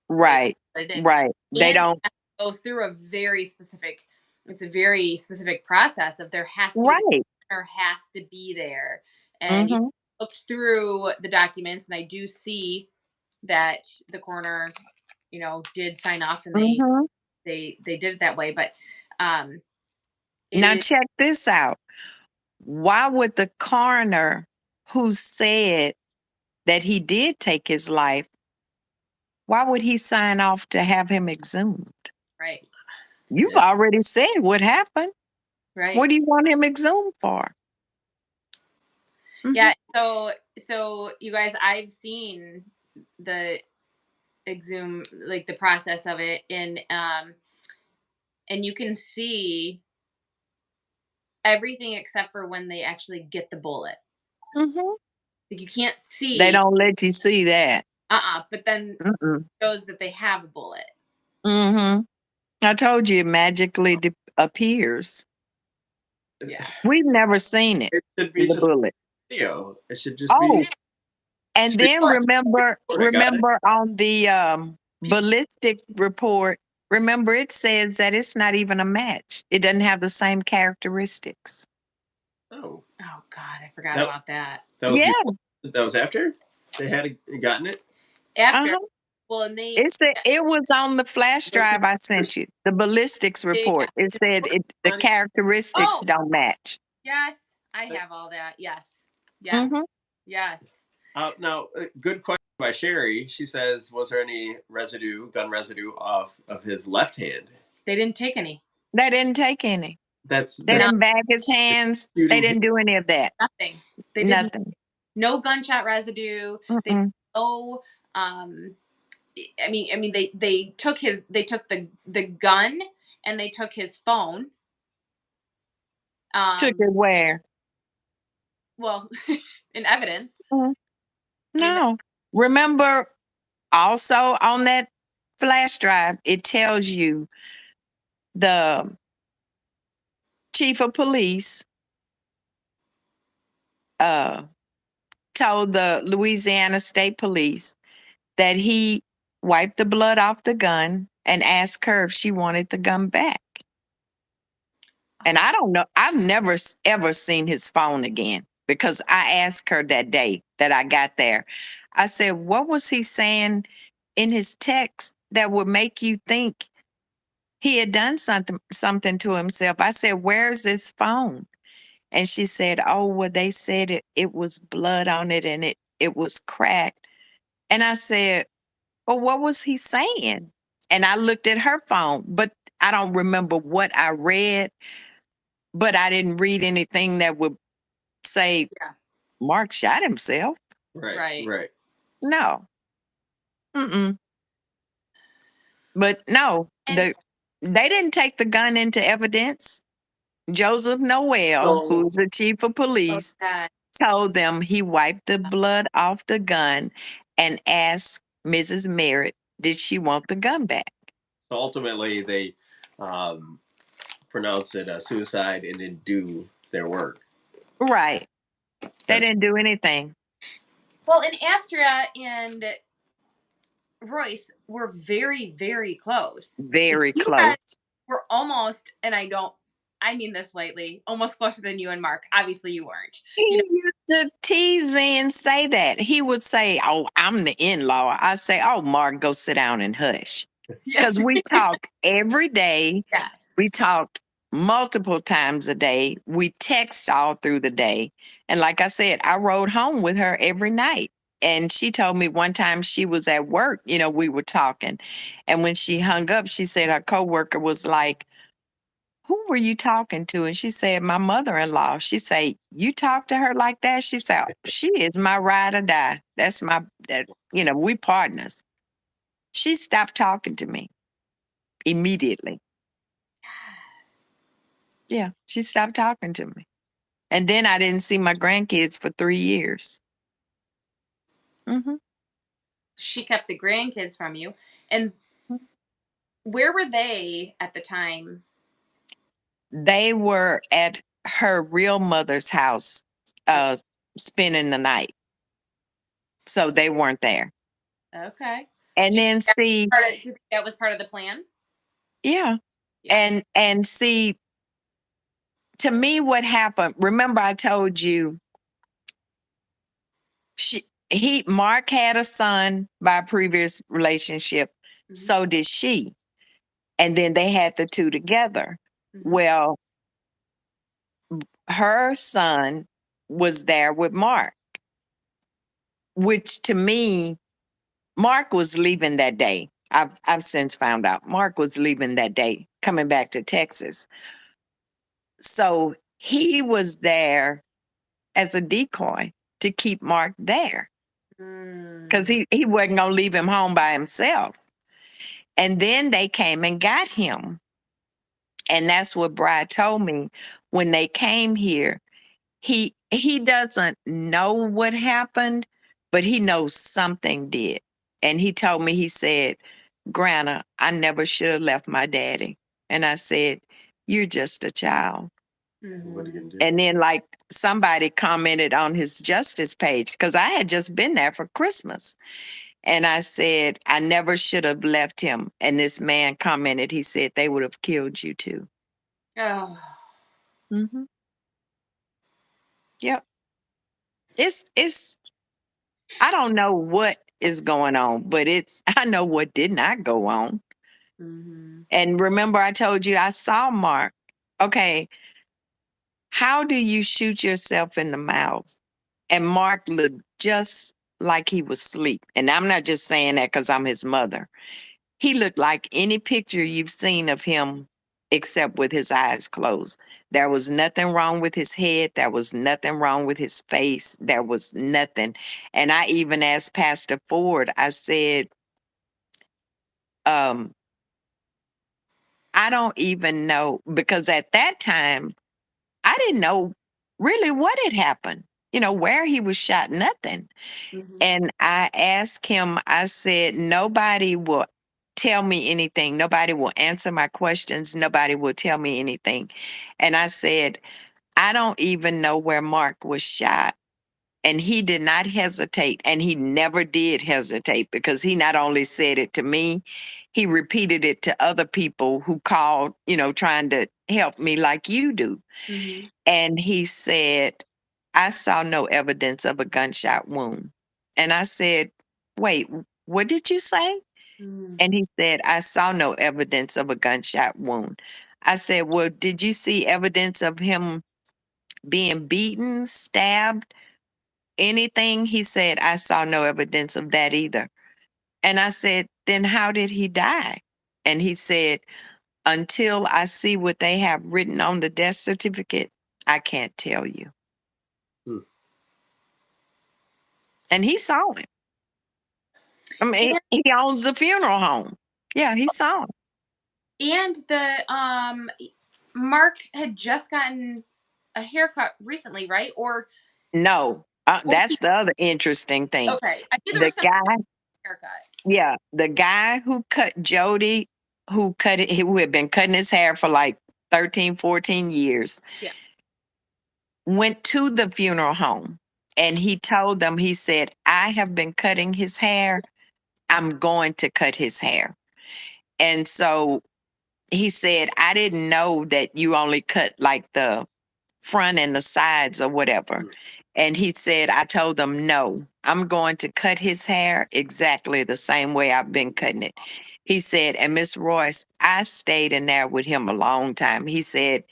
Right. Right. They And don't go through a very specific process of there has to right. be has to be there. And you looked through the documents, and I do see that the coroner, did sign off, and they did it that way. But now check this out. Why would the coroner who said that he did take his life, why would he sign off to have him exhumed? Right. You've already said what happened. Right. What do you want him exhumed for? Yeah. So you guys, I've seen the exhume, like the process of it, and you can see everything except for when they actually get the bullet. Like you can't see. They don't let you see that. But then shows that they have a bullet. I told you it magically appears. Yeah. We've never seen it. It should be the bullet. Video. It should just be. And then remember on the ballistic report, remember it says that it's not even a match. It doesn't have the same characteristics. Oh God, I forgot about that. That was that was after they had gotten it. After. Well, and it was on the flash drive I sent you. The ballistics report. It said the characteristics don't match. Yes, I have all that. Yes. Yes. Yes. Now, good question by Sherry. She says, was there any gun residue off of his left hand? They didn't take any. They didn't take any. They didn't bag his hands. They didn't do any of that. Nothing. They did nothing. No gunshot residue. They no. I mean, they took the gun, and they took his phone. Took it where? Well, in evidence. No. Remember, also on that flash drive, it tells you the chief of police told the Louisiana State Police that he wiped the blood off the gun and asked her if she wanted the gun back. And I don't know. I've never ever seen his phone again, because I asked her that day that I got there. I said, what was he saying in his text that would make you think he had done something to himself? I said, where's his phone? And she said, oh, well, they said it was blood on it and it was cracked. And I said, well, what was he saying? And I looked at her phone, but I don't remember what I read. But I didn't read anything that would say Mark shot himself. Right. No. But no, they didn't take the gun into evidence. Joseph Noel, who's the chief of police, told them he wiped the blood off the gun and asked Mrs. Merritt, did she want the gun back? So ultimately, they um, pronounce it a suicide and then do their work. Right. They That's didn't do anything. Well, and Astria and Royce were very, very close. Very You close. guys were almost, and I mean this lightly, almost closer than you and Mark. Obviously, you weren't. You He used to tease me and say that. He would say, "Oh, I'm the in-law." I say, "Oh, Mark, go sit down and hush." Yeah. Because we talk every day. Yes. We talk multiple times a day. We text all through the day. And like I said, I rode home with her every night. And she told me one time she was at work, we were talking. And when she hung up, she said her coworker was like, "Who were you talking to?" And she said, "My mother-in-law." She said, "You talk to her like that?" She said, "She is my ride or die. That's we partners." She stopped talking to me immediately. Yeah, she stopped talking to me. And then I didn't see my grandkids for 3 years. Mhm. She kept the grandkids from you. And where were they at the time? They were at her real mother's house, uh, spending the night, so they weren't there. Okay. And Do you then think see do you think that was part of the plan? yeah, Yeah. and see, to me, what happened, remember I told you Mark had a son by a previous relationship, Mhm. so did she, and then they had the 2 together. Mhm. Well, her son was there with Mark, which to me, Mark was leaving that day. I've since found out Mark was leaving that day, coming back to Texas. So he was there as a decoy to keep Mark there because Mm. he wasn't gonna leave him home by himself. And then they came and got him. And that's what Brad told me when they came here. He doesn't know what happened, but he knows something did. And he told me, he said, "Grandma, I never should have left my daddy." And I said, "You're just a child." what are you Mhm. gonna do? And then like somebody commented on his justice page because I had just been there for Christmas. And I said, "I never should have left him." And this man commented, he said, "They would have killed you too." Oh. Mm-hmm. Yep. It's I don't know what is going on, but I know what did not go on. Mhm. And remember, I told you I saw Mark. Okay, how do you shoot yourself in the mouth? And Mark looked just like he was asleep. And I'm not just saying that because I'm his mother. He looked like any picture you've seen of him, except with his eyes closed. There was nothing wrong with his head. There was nothing wrong with his face. There was nothing. And I even asked Pastor Ford, I said, um, I don't even know, because at that time, I didn't know really what had happened, where he was shot, nothing. Mhm. And I asked him, I said, nobody will tell me anything. Nobody will answer my questions. Nobody will tell me anything. And I said, I don't even know where Mark was shot. And he did not hesitate. And he never did hesitate, because he not only said it to me, he repeated it to other people who called, trying to help me like you do. Mhm. And he said, "I saw no evidence of a gunshot wound." And I said, "Wait, what did you say?" Mm. And he said, "I saw no evidence of a gunshot wound." I said, "Well, did you see evidence of him being beaten, stabbed, anything?" He said, "I saw no evidence of that either." And I said, "Then how did he die?" And he said, "Until I see what they have written on the death certificate, I can't tell you." Hmm. And he saw him. I mean, And, he owns a funeral home. Yeah, he saw him. and the Mark had just gotten a haircut recently, right? No, Or that's the other interesting thing. okay. I knew there The was some guy, haircut. yeah, the guy who cut Jody, who had been cutting his hair for like 13, 14 years, Yeah. went to the funeral home and he told them, he said, I have been cutting his hair. I'm going to cut his hair. And so he said, I didn't know that you only cut like the front and the sides or whatever. Mm. And he said, I told them, no, I'm going to cut his hair exactly the same way I've been cutting it. He said, and Miss Royce, I stayed in there with him a long time. He said,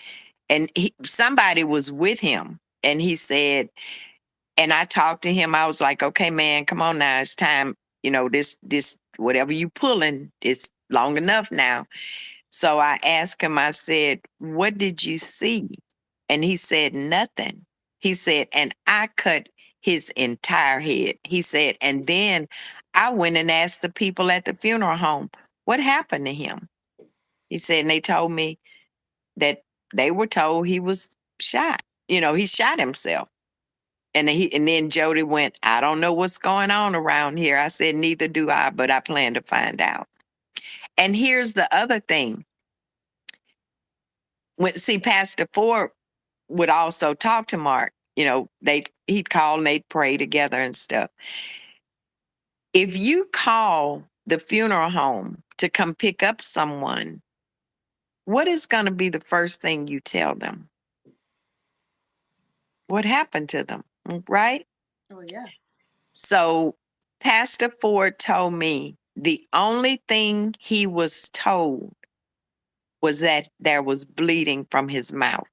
and somebody was with him. And he said, and I talked to him. I was like, okay, man, come on now. It's time. This, whatever you pulling, it's long enough now. So I asked him, I said, what did you see? And he said, nothing. He said, and I cut his entire head. He said, and then I went and asked the people at the funeral home, what happened to him? He said, and they told me that they were told he was shot. He shot himself. And then Jody went, I don't know what's going on around here. I said, neither do I, but I plan to find out. And here's the other thing. Pastor Ford would also talk to Mark. He'd call and they'd pray together and stuff. If you call the funeral home to come pick up someone, what is going to be the first thing you tell them? What happened to them, right? Oh, yeah. So Pastor Ford told me the only thing he was told was that there was bleeding from his mouth.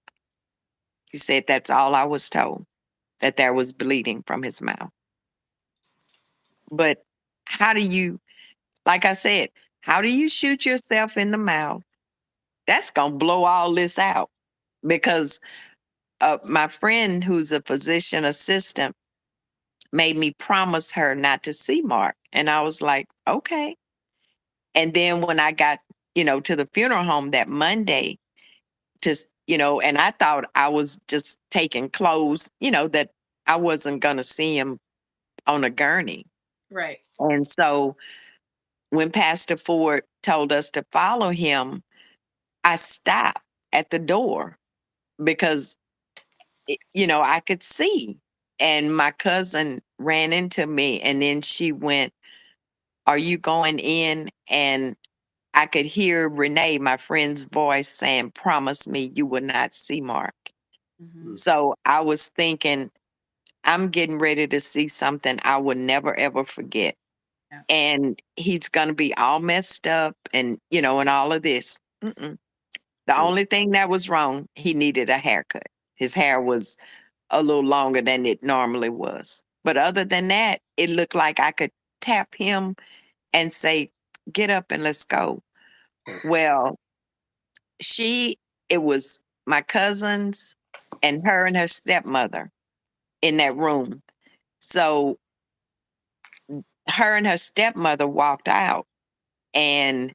He said, that's all I was told, that there was bleeding from his mouth. But how do you, like I said, how do you shoot yourself in the mouth? That's going to blow all this out because my friend who's a physician assistant made me promise her not to see Mark. And I was like, okay. And then when I got, to the funeral home that Monday, and I thought I was just taking clothes, that I wasn't going to see him on a gurney. Right. And so when Pastor Ford told us to follow him, I stopped at the door because, I could see. And my cousin ran into me and then she went, are you going in? And I could hear Renee, my friend's voice saying, promise me you will not see Mark. Mm-hmm. So I was thinking, I'm getting ready to see something I will never, ever forget. Yeah. And he's going to be all messed up and, and all of this. Mm-mm. The only thing that was wrong, he needed a haircut. His hair was a little longer than it normally was. But other than that, it looked like I could tap him and say, get up and let's go. Well, it was my cousins and her stepmother in that room. So her and her stepmother walked out and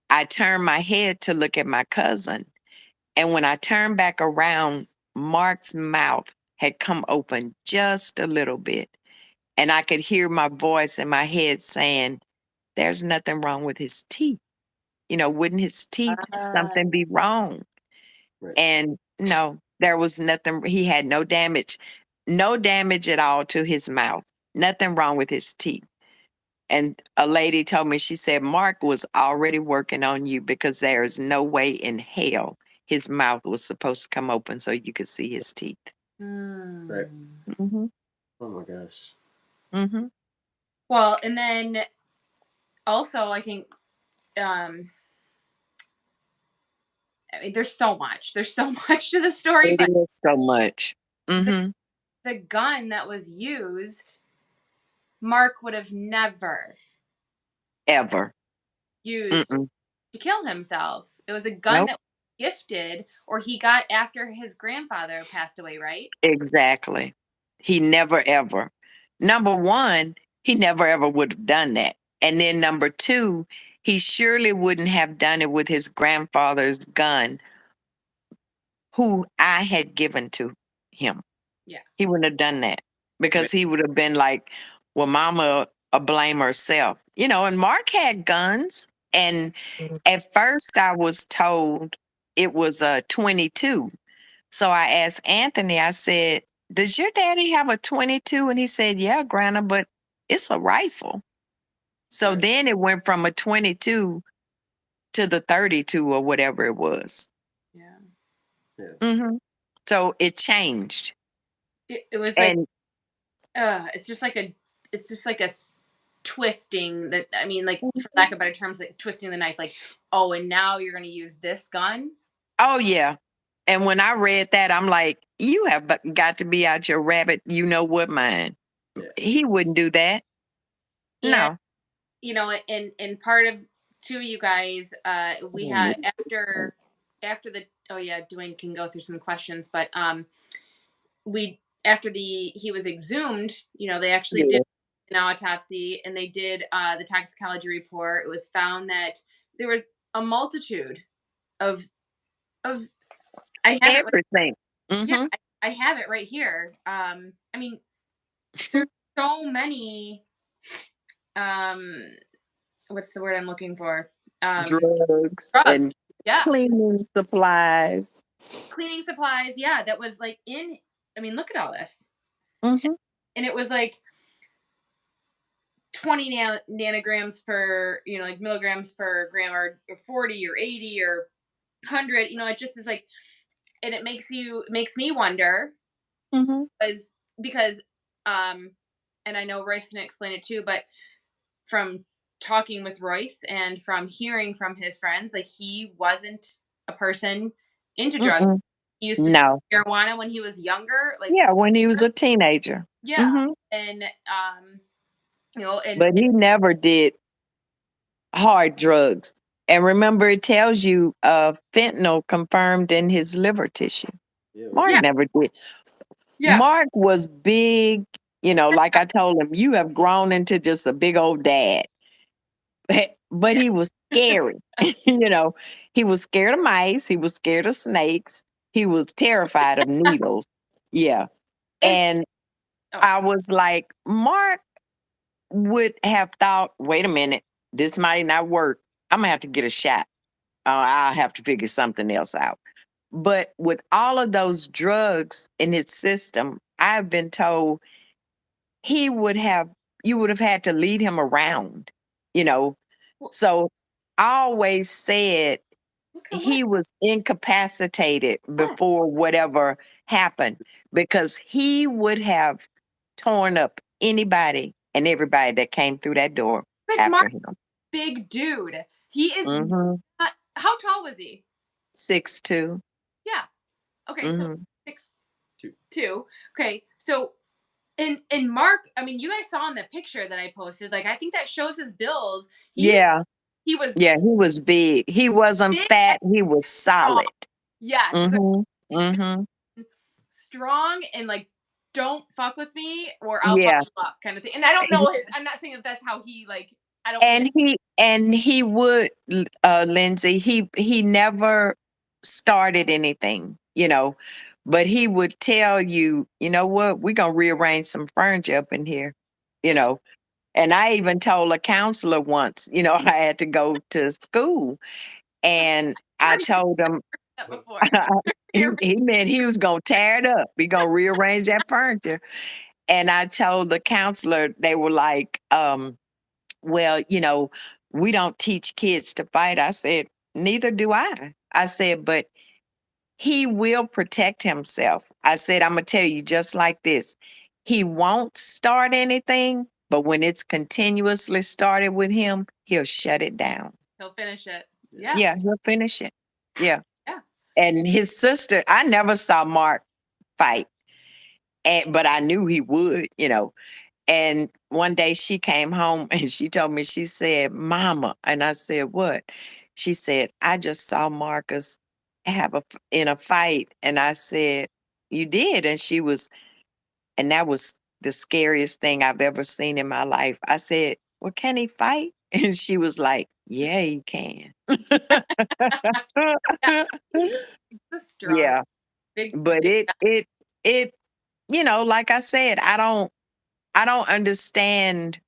I turned my head to look at my cousin. And when I turned back around, Mark's mouth had come open just a little bit. And I could hear my voice in my head saying, there's nothing wrong with his teeth. Wouldn't his teeth something be wrong? Right. And no, there was nothing. He had no damage at all to his mouth. Nothing wrong with his teeth. And a lady told me, she said, Mark was already working on you because there is no way in hell his mouth was supposed to come open so you could see his teeth. Right. Mm-hmm. Oh my gosh. Mm-hmm. Well, and then also I think I mean, there's so much. There's so much to the story, It but is so much. Mm-hmm. the gun that was used, Mark would have never Ever. used Mm-mm. to kill himself. It was a gun Nope. that was gifted or he got after his grandfather passed away, right? Exactly. He never ever. Number one, he never ever would have done that. And then number two, he surely wouldn't have done it with his grandfather's gun, who I had given to him. Yeah. He wouldn't have done that because he would have been like, well, mama blame herself. And Mark had guns. And at first I was told it was a 22. So I asked Anthony, I said, does your daddy have a 22? And he said, yeah, Grandma, but it's a rifle. So Right. then it went from a 22 to the 32 or whatever it was. Yeah. Yeah. hmm So it changed. It was like, And it's just like twisting that, I mean, like, for lack of better terms, like twisting the knife, like, oh, and now you're going to use this gun. oh, yeah. And when I read that, I'm like, you have got to be out your rabbit, you know what, mind. Yeah. He wouldn't do that. And, No. and part of, too, you guys, we had, after the, oh yeah, Dwayne can go through some questions, but we, after he was exhumed, they actually did Yeah. an autopsy, and they did the toxicology report. It was found that there was a multitude of I have it right, Everything. yeah, hmm I have it right here. I mean, there's so many, um what's the word I'm looking for? Drugs Drugs. and Yeah. cleaning supplies. Cleaning supplies, yeah, that was like I mean, look at all this. hmm And it was like 20 nanograms per, like milligrams per gram, or 40 or 80 or 100. It just is like, and it makes me wonder, hmm because and I know Royce can explain it too, but from talking with Royce and from hearing from his friends, like, he wasn't a person into drugs. Mm-mm. He used to smoke No. marijuana when he was younger, like, Yeah, when he was a teenager. yeah. hmm And and But he never did hard drugs. And remember, it tells you fentanyl confirmed in his liver tissue. Ew. Mark yeah, never did. yeah, Mark was big, like I told him, you have grown into just a big old dad. But yeah. he was scary. He was scared of mice. He was scared of snakes. He was terrified of needles. Yeah. And And oh, I was like, Mark would have thought, wait a minute, this might not work. I'm going to have to get a shot. I'll have to figure something else out. But with all of those drugs in his system, I've been told he would have, you would have had to lead him around, you know. well, So I always said look how much. he was incapacitated Yeah. before whatever happened because he would have torn up anybody and everybody that came through that door Chris after Mark, him. big dude. He is Mm-hmm. not. How tall was he? 6'2". Yeah. Okay, so Mm-hmm. 6'2". Okay, so and Mark, I mean, you guys saw in the picture that I posted. Like, I think that shows his build. He Yeah. he was Yeah, he was big. He wasn't big and fat. He was strong. solid. Yes, exactly. Mm-hmm. Mm-hmm. Strong and, like, don't fuck with me or I'll fuck Yeah. you up, kind of thing. And I don't know his. I'm not saying that that's how he, like. I don't mean. And he would Lindsay, he never started anything, but he would tell you, you know what, we're gonna rearrange some furniture up in here, you know. And I even told a counselor once, I had to go to school and I Heard told him that before. he meant he was gonna tear it up. We gonna rearrange that furniture. And I told the counselor, they were like, well, we don't teach kids to fight. I said, neither do I. I said, but he will protect himself. I said, I'm going to tell you just like this. He won't start anything, but when it's continuously started with him, he'll shut it down. He'll finish it. Yeah. Yeah. Yeah, he'll finish it. Yeah. Yeah. And his sister, I never saw Mark fight, but I knew he would. And one day she came home and she told me, she said, Mama. And I said, what? She said, I just saw Marcus in a fight. And I said, you did? And that was the scariest thing I've ever seen in my life. I said, well, can he fight? And she was like, yeah, he can. Yeah. He's a strong, Yeah. big, But big. it, like I said, I don't understand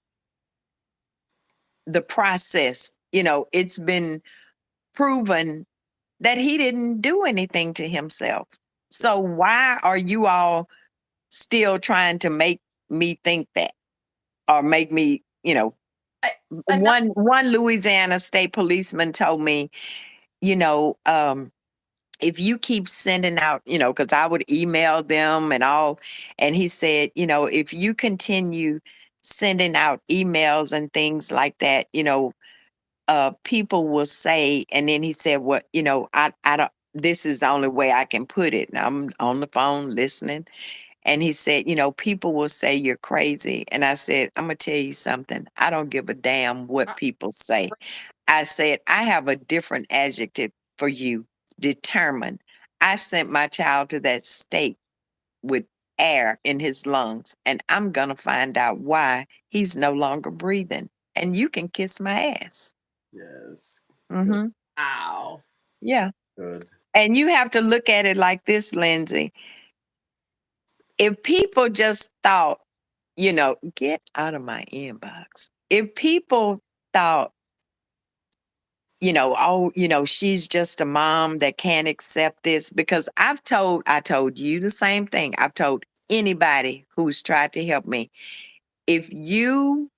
the process it's been proven that he didn't do anything to himself. So why are you all still trying to make me think that, or make me, I, one Louisiana state policeman told me, you know, if you keep sending out, because I would email them and all, and he said, if you continue sending out emails and things like that, people will say, and then he said, "What, I don't. This is the only way I can put it." And I'm on the phone listening, and he said, people will say you're crazy, and I said, "I'm gonna tell you something. I don't give a damn what people say." I said, "I have a different adjective for you, determined. I sent my child to that state with air in his lungs, and I'm gonna find out why he's no longer breathing. And you can kiss my ass." Yes. Good. Mm-hmm. wow. Yeah. Good. And you have to look at it like this, Lindsay. If people just thought, get out of my inbox. If people thought, oh, she's just a mom that can't accept this, because I told you the same thing. I've told anybody who's tried to help me. If you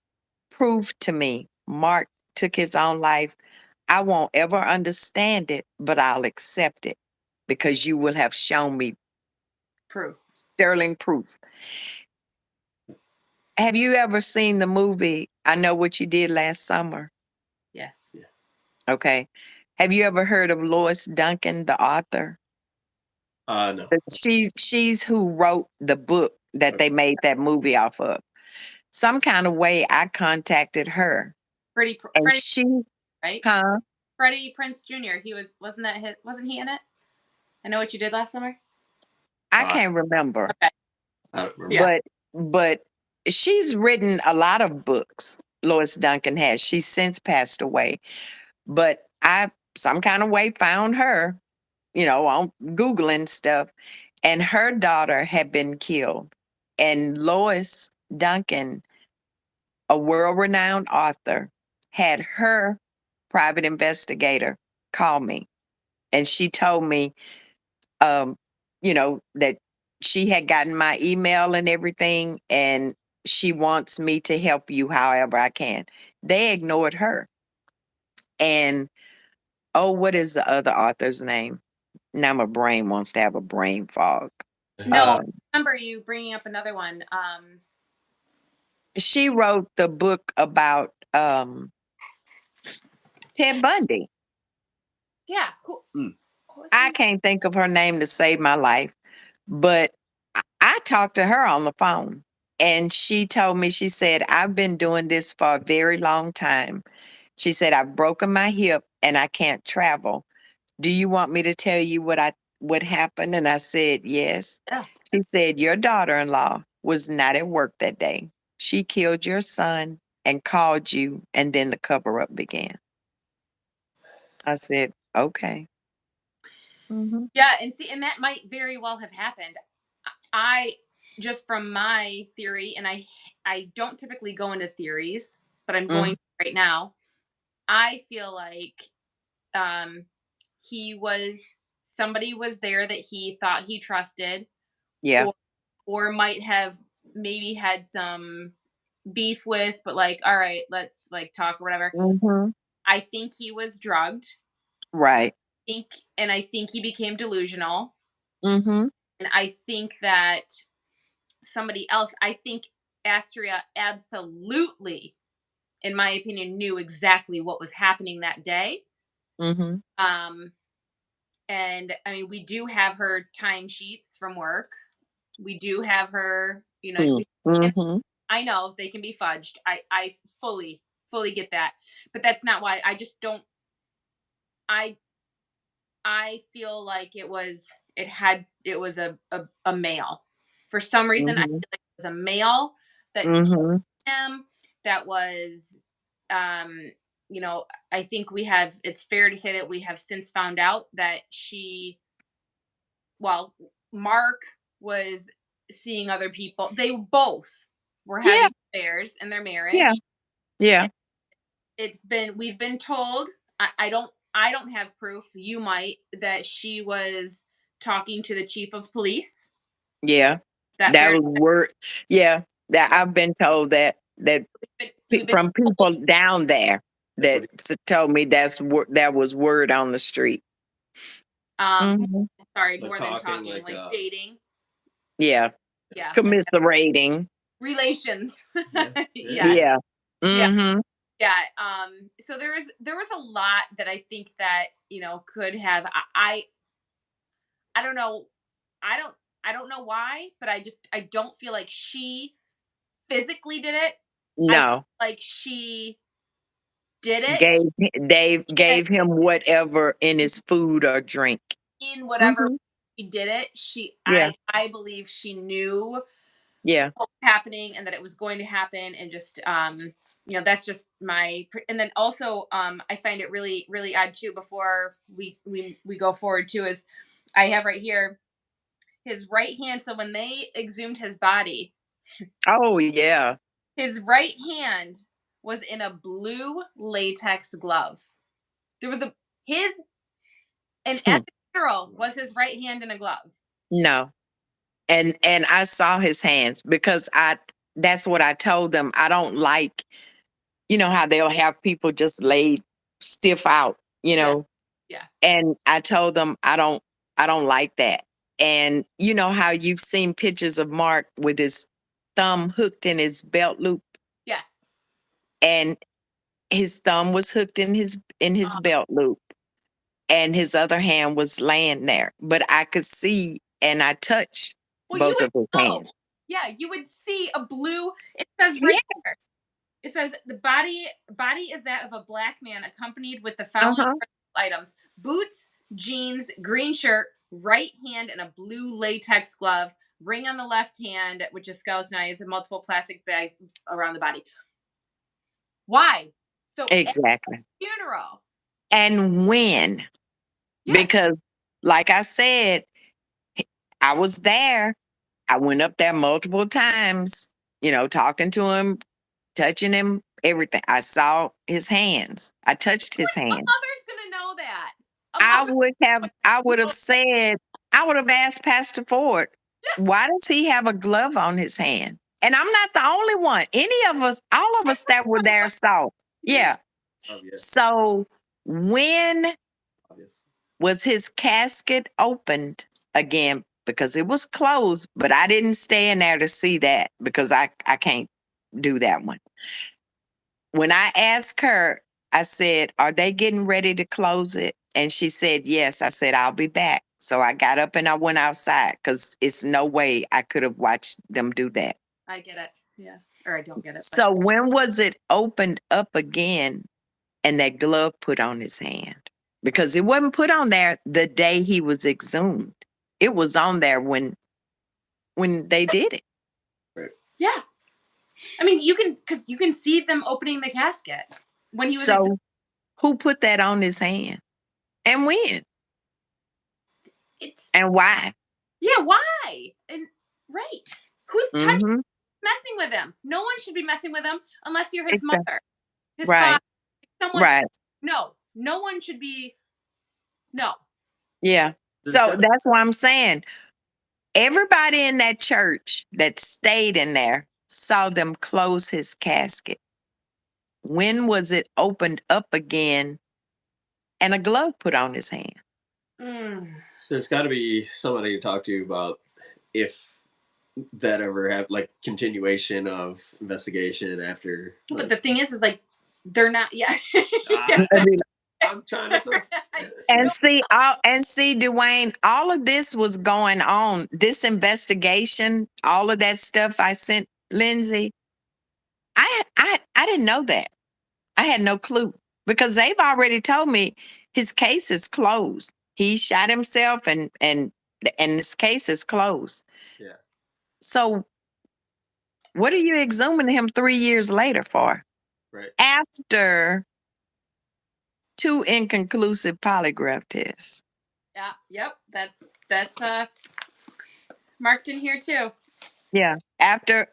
prove to me Mark took his own life, I won't ever understand it, but I'll accept it because you will have shown me Proof. sterling proof. Have you ever seen the movie I Know What You Did Last Summer? Yes. Okay. Have you ever heard of Lois Duncan, the author? No. She's who wrote the book that they made that movie off of. Some kind of way I contacted her, and Freddie, she, right? huh? Freddie Prince Jr. Wasn't he in it? I Know What You Did Last Summer. I Uh, can't remember, Okay. I don't remember. Yeah. but she's written a lot of books. Lois Duncan has. She's since passed away, but I some kind of way found her, on Googling stuff, and her daughter had been killed. And Lois Duncan, a world renowned author, had her private investigator call me. And she told me, that she had gotten my email and everything, and she wants me to help you however I can. They ignored her. And, oh, what is the other author's name? Now my brain wants to have a brain fog. No, I Um, remember you bringing up another one. she wrote the book about Ted Bundy. Yeah. Who was her I name? can't think of her name to save my life, but I talked to her on the phone, and she told me, she said, "I've been doing this for a very long time." She said, "I've broken my hip and I can't travel. Do you want me to tell you what happened?" And I said, "Yes." Yeah. She said, "Your daughter-in-law was not at work that day. She killed your son and called you, and then the cover-up began." I said, "Okay." Mhm. Yeah, and see, and that might very well have happened. I just from my theory, and I don't typically go into theories, but I'm going Mhm. to right now. I feel like um he was somebody was there that he thought he trusted, Yeah. or might have maybe had some beef with, but like, all right, let's like talk or whatever. Mhm. I think he was drugged. Right. Think and I think he became delusional. Mhm. And I think that somebody else, I think Astria absolutely, in my opinion, knew exactly what was happening that day. Mhm. Um, and I mean, we do have her timesheets from work. We do have her, Mm. and Mhm. I know they can be fudged. I fully get that, but that's not why. I just don't. I I feel like it was a male. For some reason, I Mhm. feel like it was a male that Mhm. him that was um I think it's fair to say that we have since found out that Mark was seeing other people. They both were Yeah. having affairs in their Yeah. marriage. Yeah. we've been told, I don't have proof, you might, that she was talking to the chief of police. Yeah. That That very was word. Yeah. That I've been told that we've been from people told, down there That's that what told me that was word on the street. um Mhm. sorry, like more than talking talking, like like dating. Yeah. Yeah. Commiserating. Relations. yeah, yeah. Yes. Yeah. Yeah. Mhm. Yeah. So there was a lot that I think that, could have, I don't know. I don't I don't know why, but I don't feel like she physically did it. I feel No. like she did Gave it Dave and gave him whatever in his food or drink. in whatever Mhm. she did it, she Yeah. I believe she knew Yeah. what was happening and that it was going to happen, and just that's just and then also I find it really really odd too, before we go forward too, is I have right here his right hand. So when they exhumed his body, Oh yeah. his right hand was in a blue latex glove. There was a his and Hmm. at the funeral was his right hand in a glove. No. And I saw his hands because I that's what I told them. I don't like, how they'll have people just laid stiff out, Yeah, yeah. and I told them I don't like that. And you know how you've seen pictures of Mark with his thumb hooked in his belt loop, Yes. and his thumb was hooked in his Uh-huh. belt loop, and his other hand was laying there. But I could see and I touched Well, you both would of his know. hands. Yeah, you would see a blue. It says right Yeah. there. It says the body is that of a black man, accompanied with the following Uh-huh. items: boots, jeans, green shirt, right hand, and a blue latex glove. Ring on the left hand, which is skeletonized, and multiple plastic bags around the body. Why? So at Exactly. the funeral, And when? yes, Because like I said, I was there. I went up there multiple times, talking to him, touching him, everything. I saw his hands. I touched his a hands. mother's gonna know that. A I mother would have I would would have know. said, I would have asked Pastor Ford, why does he have a glove on his hand? And I'm not the only one. Any of us, all of us that were there saw. Yeah. Yeah. Obvious, So when obvious. was his casket opened again? Because it was closed, but I didn't stay in there to see that because I can't do that one. When I asked her, I said, "Are they getting ready to close it?" And she said, "Yes." I said, "I'll be back." So I got up and I went outside because it's no way I could have watched them do that. I get it. Yeah. Or I don't get it, but So when was it opened up again and that glove put on his hand? Because it wasn't put on there the day he was exhumed. It was on there when they did it. Right. yeah. I mean, because you can see them opening the casket when he was. So who put that on his hand? And when? It's And why? Yeah. Why? And right. Who's touching, Mhm. messing with him? No one should be messing with him unless you're his Exactly. mother, his Right. father, someone. Right. No, no one should be. No. Yeah. There's So got that's why I'm saying everybody in that church that stayed in there saw them close his casket. When was it opened up again and a glove put on his hand? Mm. there's got to be somebody to talk to about if that ever have like continuation of investigation after But like the thing is like they're not. Yeah. ah, I mean, I'm trying to throw and see, Dwayne, all of this was going on. This investigation, all of that stuff I sent Lindsay. I didn't know that. I had no clue because they've already told me his case is closed. He shot himself and his case is closed. yeah, So what are you exhuming him 3 years later for? right. After two inconclusive polygraph tests. Yeah. Yep. That's marked in here too. Yeah. After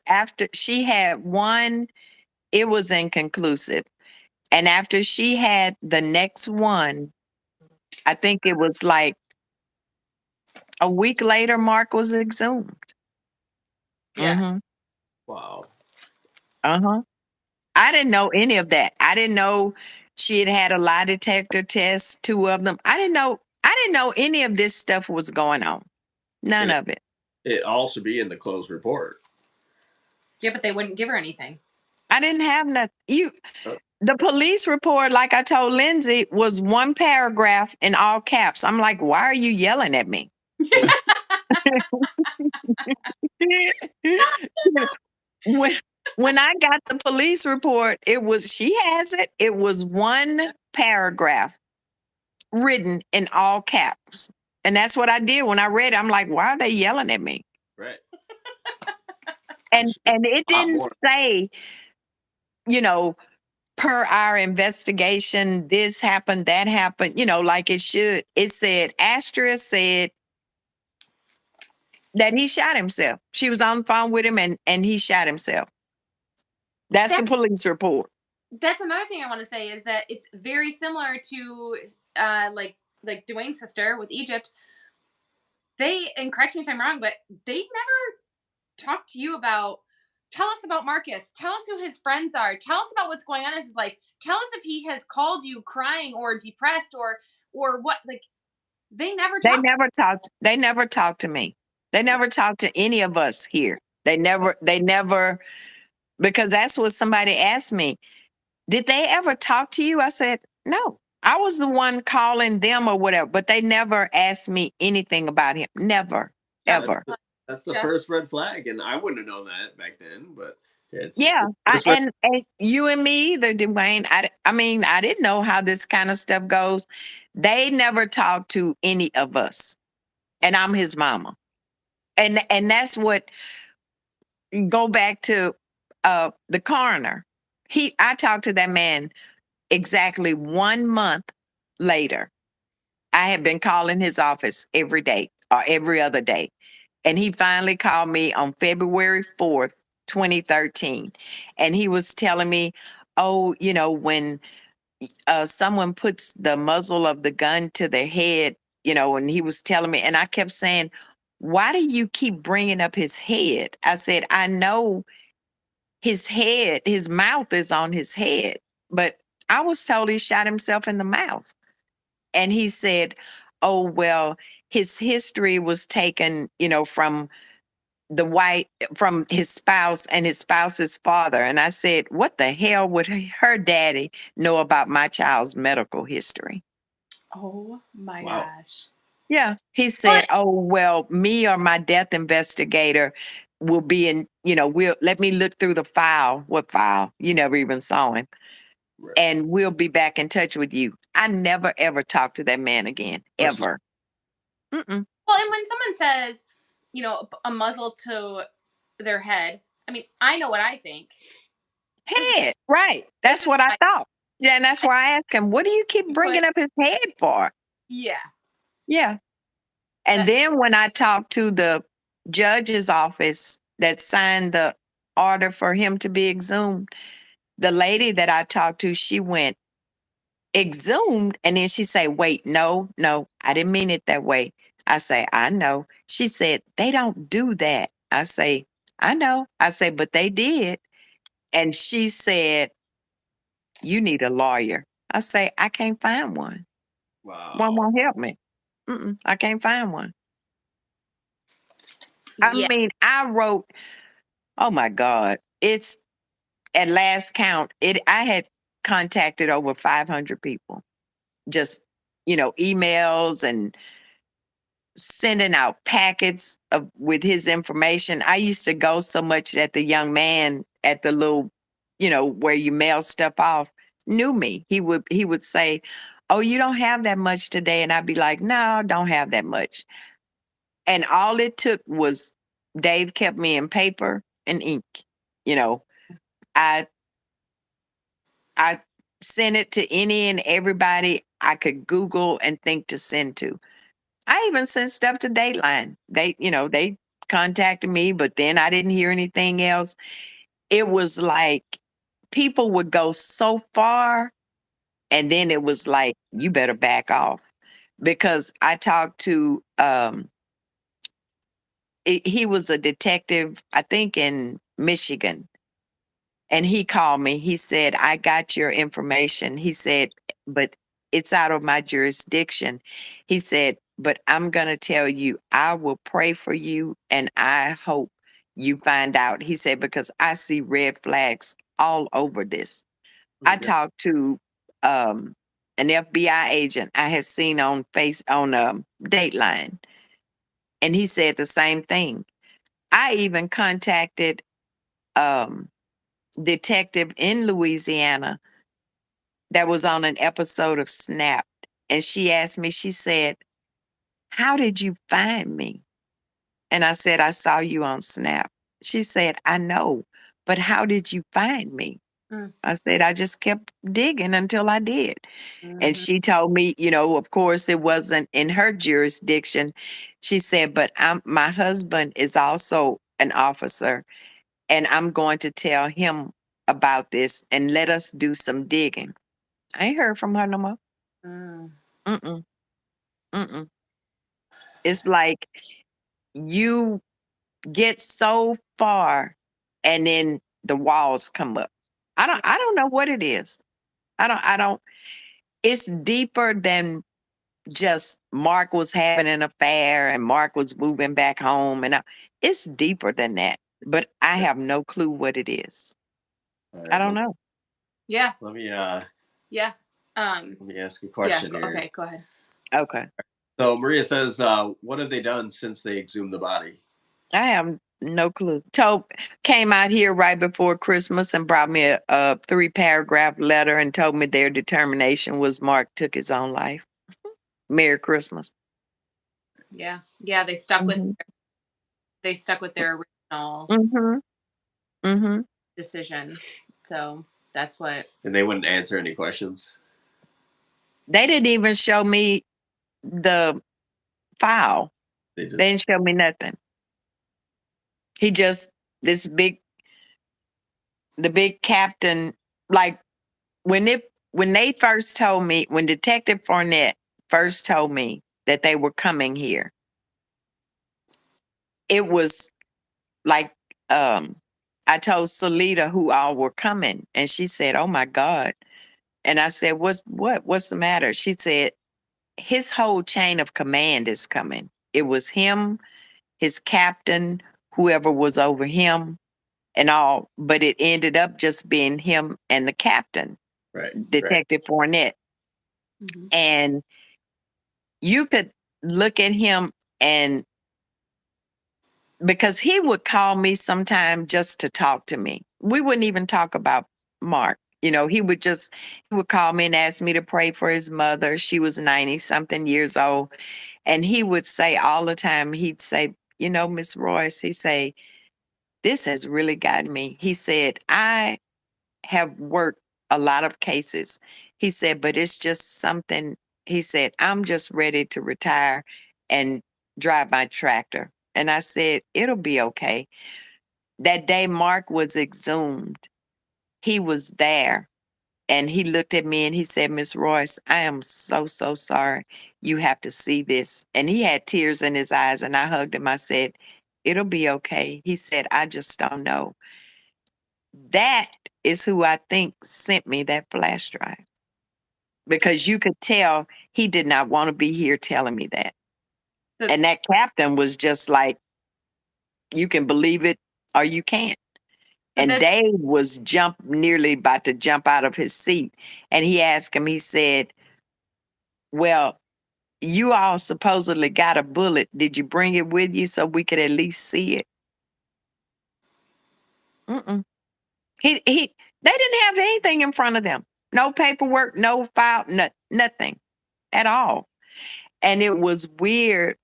she had one, it was inconclusive. And after she had the next one, I think it was like a week later, Mark was exhumed. Yeah. Mm-hmm. Wow. Uh-huh. I didn't know any of that. I didn't know she had had a lie detector test, 2 of them. I didn't know any of this stuff was going on. None And of it. it all should be in the closed report. Yeah, but they wouldn't give her anything. I didn't have nothing. Oh. The police report, like I told Lindsay, was 1 paragraph in all caps. I'm like, why are you yelling at me? when when I got the police report, she has it. It was 1 paragraph written in all caps. And that's what I did when I read it. I'm like, why are they yelling at me? Right. And it A lot didn't more. say, per our investigation, this happened, that happened, like it should. It said, Astria said that he shot himself. She was on the phone with him and he shot himself. That's the police report. That's another thing I want to say is that it's very similar to like Dwayne's sister with Egypt. And correct me if I'm wrong, but they never talked to you about, tell us about Marcus, tell us who his friends are, tell us about what's going on in his life, tell us if he has called you crying or depressed or what. Like, they never talked. They never talked to me. They never talked to any of us here. They never, because that's what somebody asked me. Did they ever talk to you? I said, no. I was the one calling them or whatever, but they never asked me anything about him. Never, Just ever. That's the first red flag, and I wouldn't have known that back then. But Yeah, it's red- and you and me either, Dwayne. I mean, I didn't know how this kind of stuff goes. They never talked to any of us, and I'm his mama, and that's what. Go back to the coroner. I talked to that man exactly 1 month later. I had been calling his office every day or every other day. And he finally called me on February 4th, 2013. And he was telling me, oh, when someone puts the muzzle of the gun to their head, and he was telling me, and I kept saying, why do you keep bringing up his head? I said, I know his mouth is on his head, but I was told he shot himself in the mouth. And he said, oh, well, his history was taken, from from his spouse and his spouse's father. And I said, what the hell would her daddy know about my child's medical history? Oh my Wow. gosh. Yeah. He said, oh, well, me or my death investigator will be in, let me look through the file. What file? You never even saw him. Right. And we'll be back in touch with you. I never, ever talked to that man again, ever. Mm-mm. Well, and when someone says, a muzzle to their head, I mean, I know what I think. Head, right. That's what I thought. Yeah, and that's why I asked him, what do you keep bringing up his head for? Yeah. Yeah. And then when I talked to the judge's office that signed the order for him to be exhumed, the lady that I talked to, she went, exhumed? And then she said, wait, no, I didn't mean it that way. I say, I know. She said, they don't do that. I say, I know. I say, but they did. And she said, you need a lawyer. I say, I can't find one. Wow. One won't help me. I can't find one. Yeah. I mean, I wrote, oh my God, it's at last count, I had contacted over 500 people, just, emails and sending out packets with his information. I used to go so much that the young man at the little, where you mail stuff off, knew me. He would say, oh, you don't have that much today. And I'd be like, no, I don't have that much. And all it took was Dave kept me in paper and ink. I I sent it to any and everybody I could Google and think to send to. I even sent stuff to Dateline. They contacted me, but then I didn't hear anything else. It was like people would go so far And then it was like, you better back off. Because I talked to he was a detective, I think in Michigan. And he called me. He said, I got your information. He said, but it's out of my jurisdiction. He said, but I'm going to tell you, I will pray for you and I hope you find out. He said, because I see red flags all over this. I Okay. talked to an FBI agent I had seen on Dateline, and he said the same thing. I even contacted um detective in Louisiana that was on an episode of Snap. And she asked me, she said, how did you find me? And I said, I saw you on Snap. She said, I know, but how did you find me? Mm. I said, I just kept digging until I did. And Mhm. she told me, of course, it wasn't in her jurisdiction. She said, but my husband is also an officer, and I'm going to tell him about this and let us do some digging. I ain't heard from her no more. Mm. Mm-mm, mm-mm. It's like you get so far and then the walls come up. I don't know what it is. I don't it's deeper than just Mark was having an affair and Mark was moving back home it's deeper than that. But I Yeah. have no clue what it is. All I right. don't Well, know. Yeah. let me Yeah. let me ask a Yeah. question here. Okay. Go ahead. Okay. So Maria says, what have they done since they exhumed the body? I have no clue. Came out here right before Christmas and brought me a 3-paragraph letter and told me their determination was Mark took his own life. Merry Christmas. Yeah. Yeah. They stuck with Mm-hmm. their original Mm-hmm. Mm-hmm. decision. So that's what. And they wouldn't answer any questions. They didn't even show me the file. They They just didn't show me nothing. He just this the big captain, like when they first told me, when Detective Fournette first told me that they were coming here, it was like I told Salita who all were coming, and she said, "Oh my God!" And I said, What's the matter?" She said, "His whole chain of command is coming. It was him, his captain, whoever was over him, and all, but it ended up just being him and the captain, right, right, Detective Fournette." Mhm. And you could look at him, and because he would call me sometime just to talk to me. We wouldn't even talk about Mark. He would call me and ask me to pray for his mother. She was 90 something years old. And he would say all the time, he'd say, Miss Royce, he say, this has really gotten me. He said, I have worked a lot of cases. He said, but it's just something. He said, I'm just ready to retire and drive my tractor. And I said, it'll be okay. That day Mark was exhumed, he was there and he looked at me and he said, Miss Royce, I am so, so sorry. You have to see this. And he had tears in his eyes and I hugged him. I said, it'll be okay. He said, I just don't know. That is who I think sent me that flash drive because you could tell he did not want to be here telling me that. So, And that captain was just like, you can believe it or you can't. so And that Dave was nearly about to jump out of his seat. And he asked him, he said, well, you all supposedly got a bullet. Did you bring it with you so we could at least see it? Mm-mm. They didn't have anything in front of them. No paperwork, no file, nothing at all. And it was weird.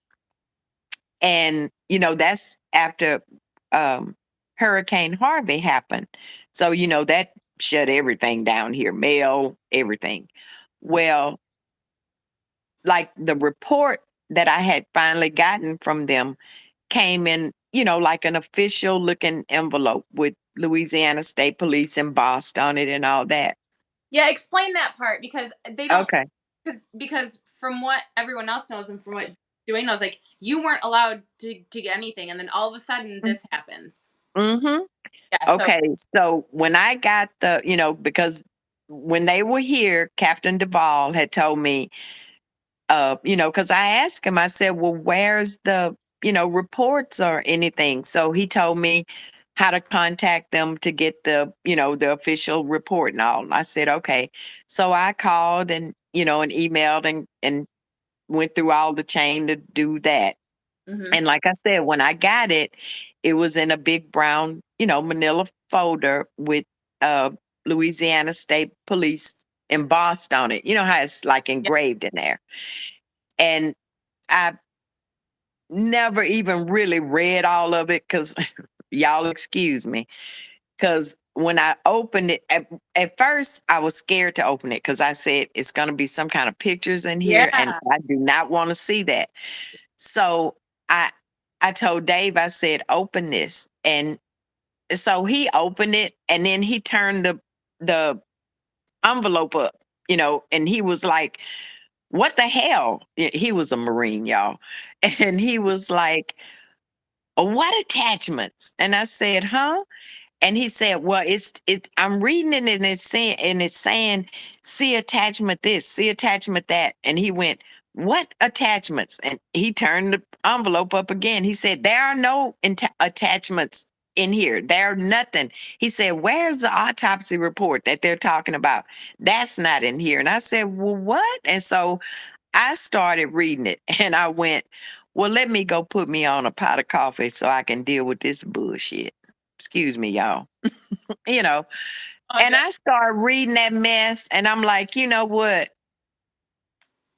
And, that's after Hurricane Harvey happened. So, that shut everything down here, mail, everything. Well, like the report that I had finally gotten from them came in, like an official looking envelope with Louisiana State Police embossed on it and all that. Yeah, explain that part because they don't Okay. because from what everyone else knows and from what Dwayne knows, like you weren't allowed to get anything, and then all of a sudden this happens. Mm-hmm. Yeah. So. Okay. So when I got because when they were here, Captain Duvall had told me, because I asked him, I said, well, where's the, reports or anything? So he told me how to contact them to get the official report and all. And I said, okay. So I called and emailed and went through all the chain to do that. Mhm. And like I said, when I got it, it was in a big brown, manila folder with uh, Louisiana State Police embossed on it. You know how it's like Yeah. engraved in there. And I never even really read all of it because y'all excuse me. Because when I opened it, at first I was scared to open it because I said it's going to be some kind of pictures in here, and Yeah. I do not want to see that. So I I told Dave, I said, open this. And so he opened it and then he turned the envelope up, and he was like, what the hell? He was a Marine, y'all. And he was like, what attachments? And I said, huh? And he said, well, I'm reading it and it's saying, see attachment this, see attachment that. And he went, what attachments? And he turned the envelope up again. He said, there are no attachments in here. There are nothing. He said, where's the autopsy report that they're talking about? That's not in here. And I said, well, what? And so I started reading it and I went, well, let me go put me on a pot of coffee so I can deal with this bullshit. Excuse me, y'all. you know, Oh, and I started reading that mess and I'm like, you know what?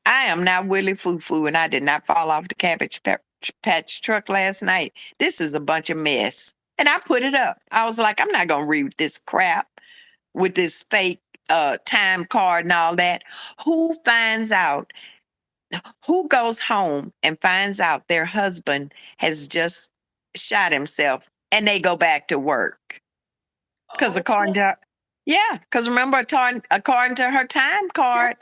I am not Willie Foo Foo and I did not fall off the patch truck last night. This is a bunch of mess. And I put it up. I was like, I'm not going to read this crap with this fake time card and all that. Who finds out who goes home and finds out their husband has just shot himself and they go back to work? Because oh, because remember, according to her time card,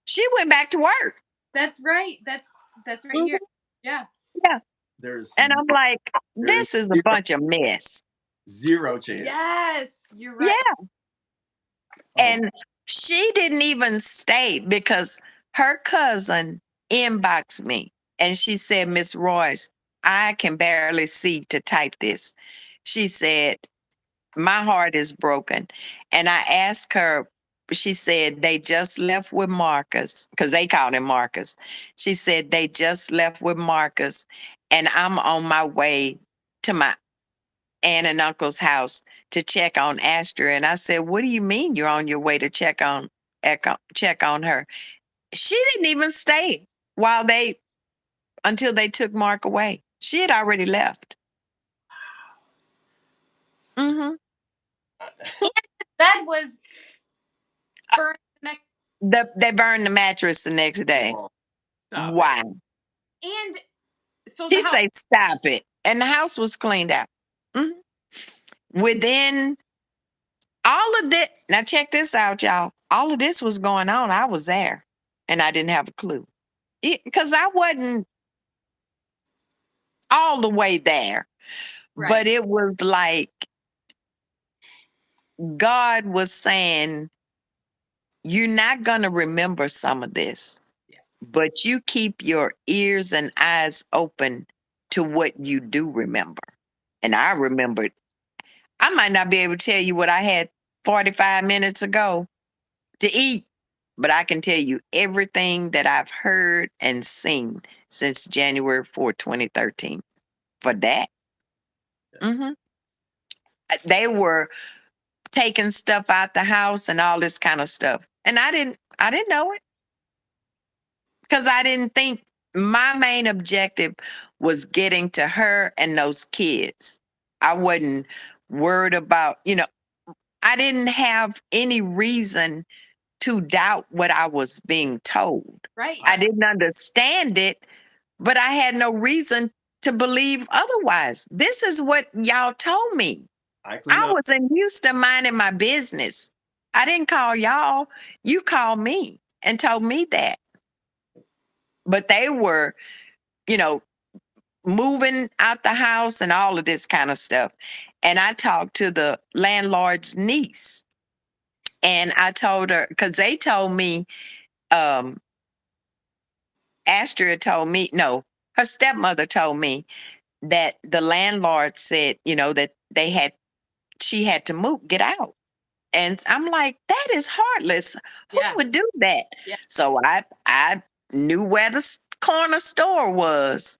she went back to work. that's right. That's right Mhm. here. Yeah. Yeah. There's And I'm like, there's this is a bunch of mess. zero chance. Yes, you're right. Yeah. Oh, And she didn't even stay because her cousin inboxed me and she said, Miss Royce, I can barely see to type this. She said, my heart is broken. And I asked her, she said, they just left with Marcus, because they called him Marcus. She said, they just left with Marcus, and I'm on my way to my aunt and uncle's house to check on Astor. And I said, what do you mean you're on your way to check on her? She didn't even stay while until they took Mark away. She had already left. Hmm. Bed was burned the next. They burned the mattress the next day. oh, stop it. Why? And so the He house. say, stop it. And the house was cleaned out. Mhm. Within all of that, now check this out, y'all. All of this was going on. I was there and I didn't have a clue because I wasn't all the way there. Right. But it was like God was saying, you're not going to remember some of this, Yeah. but you keep your ears and eyes open to what you do remember. And I remembered. I might not be able to tell you what I had 45 minutes ago to eat, but I can tell you everything that I've heard and seen since January 4th, 2013. For that. Hmm. They were taking stuff out the house and all this kind of stuff. And I didn't know it because I didn't think my main objective was getting to her and those kids. I wasn't worried about, I didn't have any reason to doubt what I was being told. Right. I didn't understand it, but I had no reason to believe otherwise. This is what y'all told me. I clean I up. was in Houston minding my business. I didn't call y'all. You called me and told me that. But they were, you know, moving out the house and all of this kind of stuff. And I talked to the landlord's niece and I told her, because they told me, um, Astrid told me, no, her stepmother told me that the landlord said, that she had to move, get out. And I'm like, that is heartless. Who Yeah. would do that? Yeah. So I knew where the corner store was.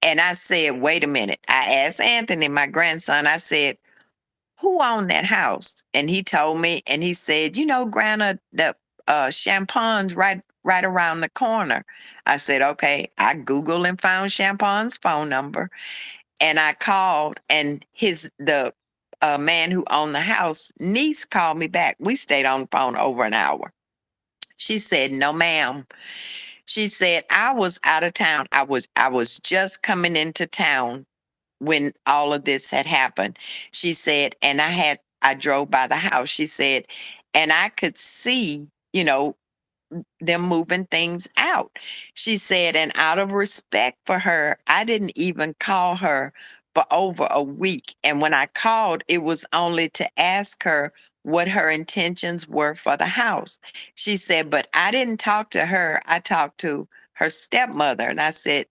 And I said, wait a minute. I asked Anthony, my grandson, I said, who owned that house? And he told me, and he said, Grandma, the Champon's right around the corner. I said, okay. I Googled and found Champon's phone number. And I called, and the man who owned the house niece called me back. We stayed on the phone over an hour. She said, no, ma'am. She said, I was out of town. I was just coming into town when all of this had happened. She said, and I drove by the house. She said, and I could see, them moving things out. She said, and out of respect for her, I didn't even call her for over a week. And when I called, it was only to ask her what her intentions were for the house. She said, but I didn't talk to her. I talked to her stepmother. And I said,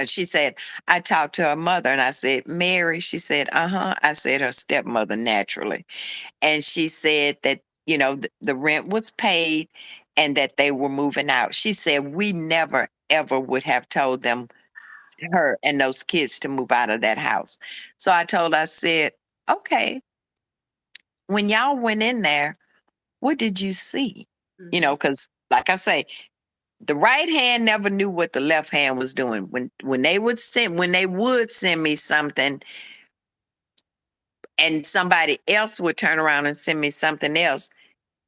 she said, I talked to her mother. And I said, Mary. She said, uh-huh. I said, her stepmother, naturally. And she said that, the rent was paid and that they were moving out. She said, we never, ever would have told them, her and those kids, to move out of that house. So I told her, I said, okay, when y'all went in there, what did you see? Mhm. Because like I say, the right hand never knew what the left hand was doing. When they would send me something, and somebody else would turn around and send me something else,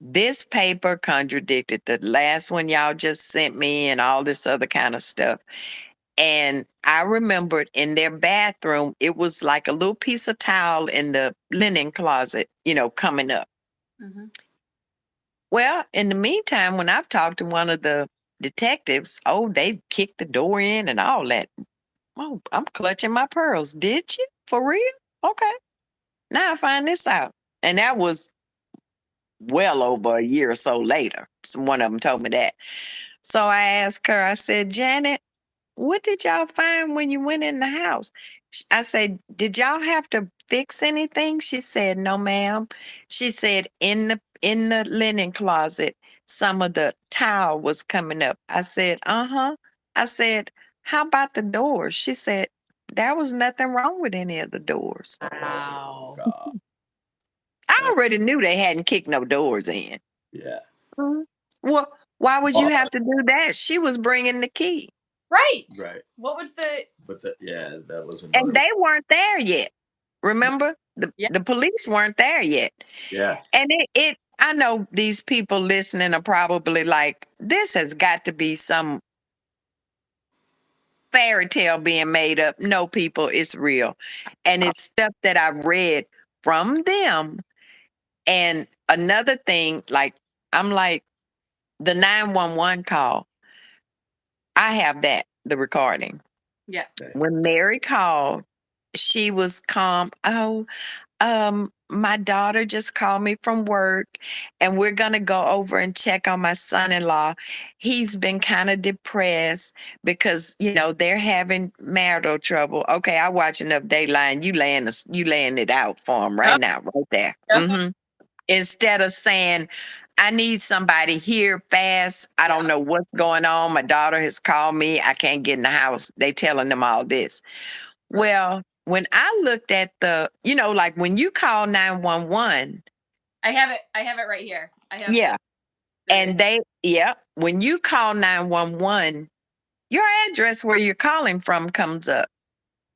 this paper contradicted the last one y'all just sent me and all this other kind of stuff. And I remembered in their bathroom, it was like a little piece of towel in the linen closet, coming up. Mhm. Well, in the meantime, when I've talked to one of the detectives, they kicked the door in and all that. Oh, I'm clutching my pearls. Did you? For real? Okay. Now I find this out. And that was well over a year or so later. One of them told me that. So I asked her, I said, Janet, what did y'all find when you went in the house? I said, did y'all have to fix anything? She said, no, ma'am. She said, in the linen closet, some of the towel was coming up. I said, uh-huh. I said, how about the doors? She said, there was nothing wrong with any of the doors. Wow. God. I already knew they hadn't kicked no doors in. Yeah. Mhm. Well, why would you Well, have to do that? She was bringing the key. Right. right. What was the? But that was And another. they weren't there yet. Remember? Yeah. The police weren't there yet. Yeah. And I know these people listening are probably like, this has got to be some fairy tale being made up. No, people, it's real. And it's stuff that I've read from them. And another thing, like, I'm like, the 911 call, I have the recording. Yeah. Okay. When Mary called, she was calm. Oh, my daughter just called me from work and we're going to go over and check on my son-in-law. He's been kind of depressed because, they're having marital trouble. Okay, I watch enough Dateline. You laying it out for him right Yep. now, right there. Yep. Instead of saying, I need somebody here fast. I don't know what's going on. My daughter has called me. I can't get in the house. They telling them all this. Right. Well, when I looked at like when you call 911, I have it. I have it right here. I have. yeah, The and when you call 911, your address where you're calling from comes up.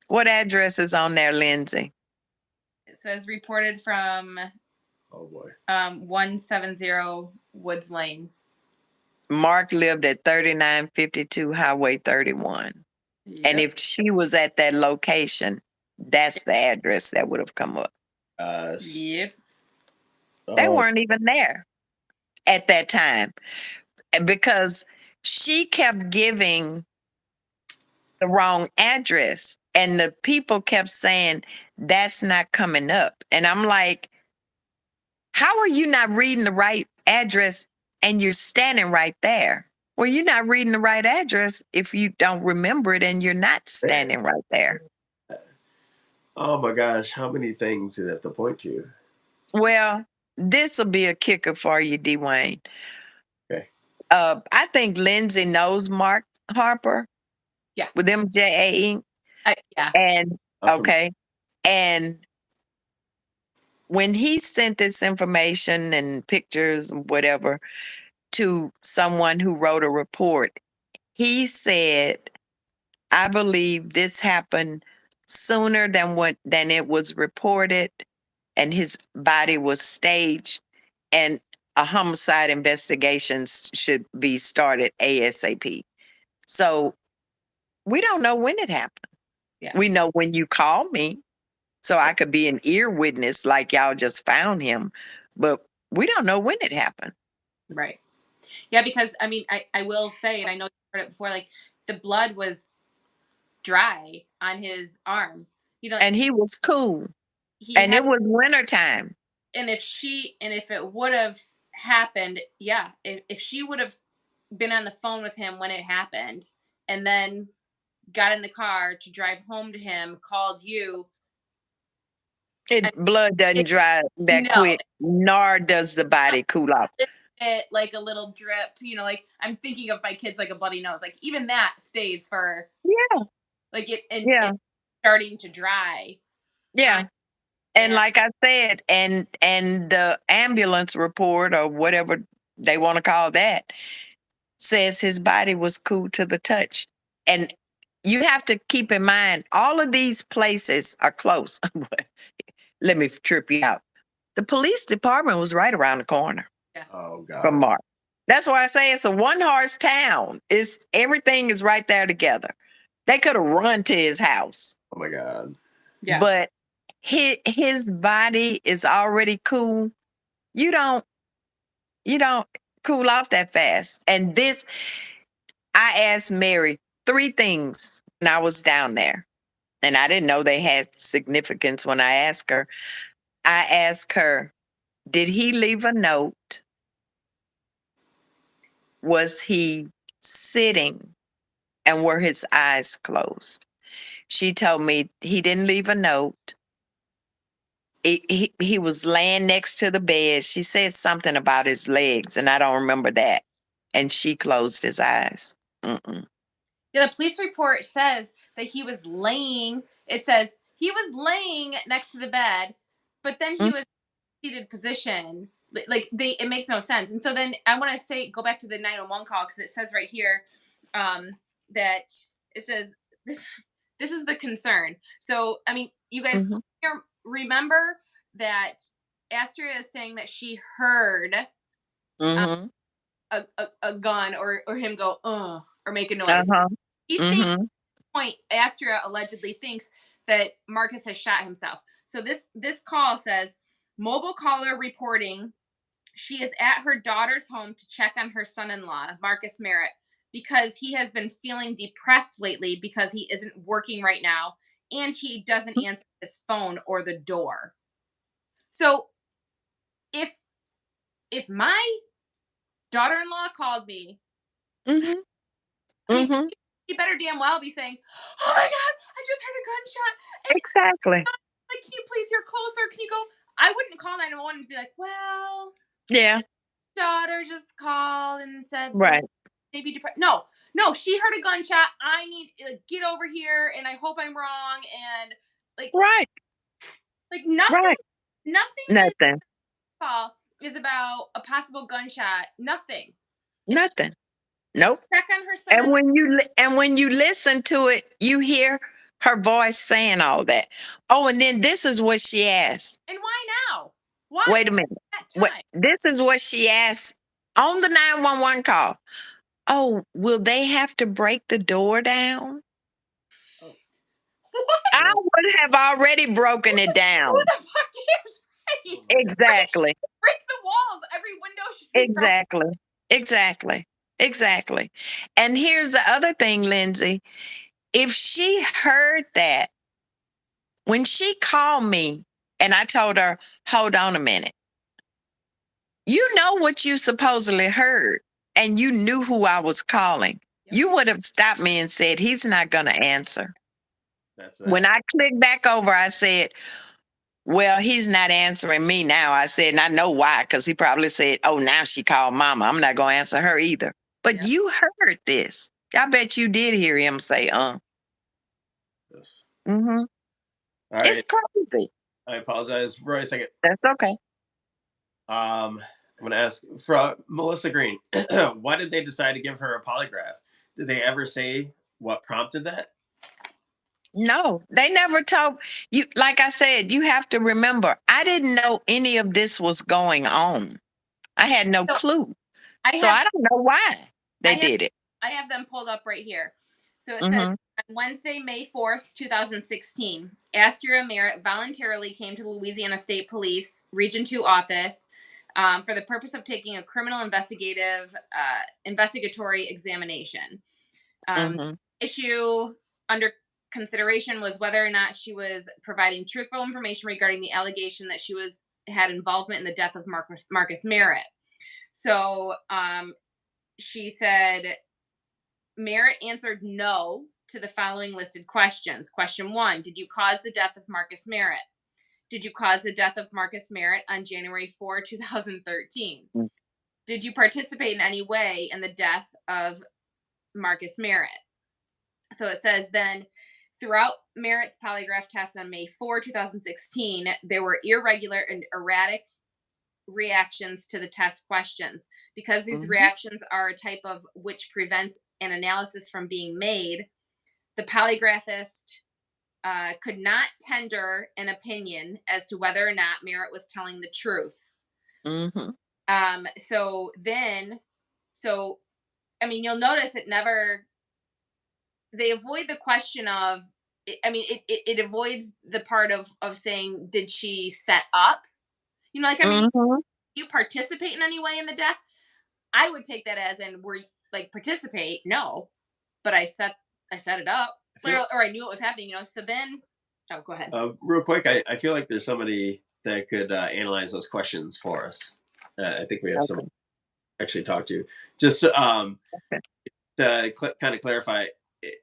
What address is on there, Lindsay? it says reported from Oh boy. 170 Woods Lane. Mark lived at 3952 Highway 31. Yep. And if she was at that location, that's the address that would have come up. Yep. They Oh, weren't even there at that time because she kept giving the wrong address. And the people kept saying, that's not coming up. And I'm like, how are you not reading the right address and you're standing right there? Well, you're not reading the right address if you don't remember it and you're not standing right there. oh my gosh, how many things did it have to point to? Well, this will be a kicker for you, Dwayne. Okay. I think Lindsay knows Mark Harper Yeah. with MJA Inc. Yeah. And I'm okay. And when he sent this information and pictures and whatever to someone who wrote a report, he said, I believe this happened sooner than it was reported, and his body was staged, and a homicide investigation should be started ASAP. So we don't know when it happened. Yeah. We know when you call me, so I could be an ear witness like y'all just found him, but we don't know when it happened. Right. Yeah, because I mean, I will say, and I know you've heard it before, like the blood was dry on his arm. You know, And he was cool. he And had, it was wintertime. and if it would have happened, yeah, if she would have been on the phone with him when it happened, and then got in the car to drive home to him, called you, Blood doesn't it, dry that no, quick, nor does the body cool off. it like a little drip, like I'm thinking of my kids like a bloody nose, like even that stays for Yeah, like it, and yeah, it's starting to dry. yeah. And And like I said, and the ambulance report or whatever they want to call that says his body was cool to the touch. And you have to keep in mind, all of these places are close. Let me trip you out. The police department was right around the corner Oh from God. Mark. That's why I say it's a one horse town. It's everything is right there together. They could have run to his house, Oh my God. yeah, but his body is already cool. You don't cool off that fast. And this, I asked Mary 3 things when I was down there, and I didn't know they had significance when I asked her. I asked her, did he leave a note? Was he sitting and were his eyes closed? She told me he didn't leave a note. He was laying next to the bed. She said something about his legs, and I don't remember that. And she closed his eyes. Mm-mm. yeah. The police report says that he was laying. It says he was laying next to the bed, but then he Mm, was seated position. Like it makes no sense. And so then I want to say, go back to the 911 call, because it says right here that it says this. This is the concern. So I mean, you guys mhm, remember that Astria is saying that she heard mhm, a gun, or him go or make a noise. uh-huh, He thinks mhm, point Astria allegedly thinks that Marcus has shot himself. So this call says mobile caller reporting she is at her daughter's home to check on her son-in-law, Marcus Merritt, because he has been feeling depressed lately because he isn't working right now and he doesn't answer his phone or the door. So if my daughter-in-law called me, mhm, I mean, mhm. she better damn well be saying, "Oh my god, I just heard a gunshot. And Exactly. like, can you please, you're closer. Can you go?" I wouldn't call 911 and be like, "Well, Yeah, daughter just called and said that right, maybe depressed." No, no, she heard a gunshot. I need get over here, and I hope I'm wrong. And like, right, nothing, right. nothing in the Nothing, call is about a possible gunshot. Nothing. It's nothing. Nope. check on her son And and when you listen to it, you hear her voice saying all that. Oh, and then this is what she asked. why now? Why Wait a minute. at that What time? this is what she asked on the 911 call. Oh, will they have to break the door down? Oh, What? I oh, would have already broken it Who down. the fuck cares? oh Right? my God. Exactly. Break walls. Every window should be broken. Exactly. And here's the other thing, Lindsay. If she heard that, when she called me and I told her, hold on a minute, you know what you supposedly heard, and you knew who I was calling. Yep. You would have stopped me and said, he's not going to answer. That's When I clicked back over, I said, well, he's not answering me now. I said, and I know why, because he probably said, oh, now she called mama. I'm not going to answer her either. But Yep. you heard this. I bet you did hear him say, Yes. Mm-hmm. All right. It's crazy. I apologize. Royce, second. That's okay. I'm going to ask from Melissa Green. Why did they decide to give her a polygraph? Did they ever say what prompted that? No, they never told you. Like I said, you have to remember, I didn't know any of this was going on. I had no clue. I don't know why they did it. I have them pulled up right here. So it Mm-hmm. says, on Wednesday, May 4th, 2016, Astria Merritt voluntarily came to the Louisiana State Police Region 2 office for the purpose of taking a criminal investigatory examination. Issue under consideration was whether or not she was providing truthful information regarding the allegation that she had involvement in the death of Marcus Merritt. So she said Merritt answered no to the following listed questions. Question 1, did you cause the death of Marcus Merritt? Did you cause the death of Marcus Merritt on January 4, 2013? Did you participate in any way in the death of Marcus Merritt? So it says then, throughout Merritt's polygraph test on May 4, 2016, there were irregular and erratic reactions to the test questions. Because these reactions are a type of which prevents an analysis from being made, the polygraphist could not tender an opinion as to whether or not Merritt was telling the truth. So I mean, you'll notice they avoid the question of, I mean, it avoids the part of saying, did she set up? You know, like, I mean, you participate in any way in the death? I would take that as in, were you, like, participate? No, but I set it up, or I knew it was happening. You know. So then, go ahead. Real quick, I feel like there's somebody that could analyze those questions for us. I think we have someone actually talk to. Just to kind of clarify,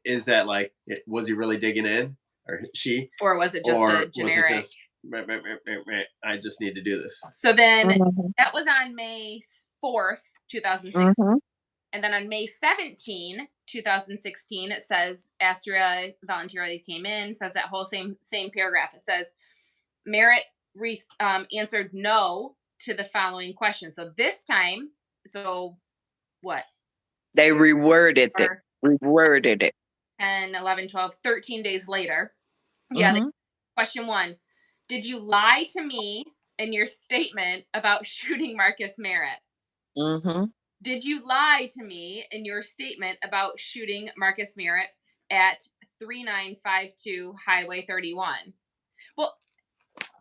is that like, was he really digging in, or she, or was it just a generic? Was it just, I just need to do this. So then that was on May 4th, 2016. And then on May 17, 2016, it says Astria voluntarily came in, says that whole same paragraph. It says Merritt answered no to the following question. So this time, what? They reworded it. 10, 11, 12, 13 days later. Yeah. Question 1, did you lie to me in your statement about shooting Marcus Merritt? Did you lie to me in your statement about shooting Marcus Merritt at 3952 Highway 31? Well,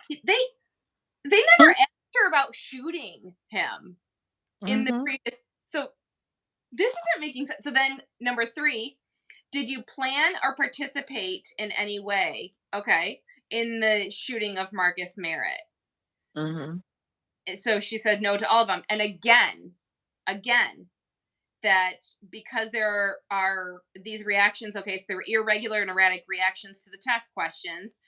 they never asked her about shooting him in the previous. So this isn't making sense. So then number 3, did you plan or participate in any way, in the shooting of Marcus Merritt? So she said no to all of them. And again, that because there are these reactions, so there were irregular and erratic reactions to the test questions,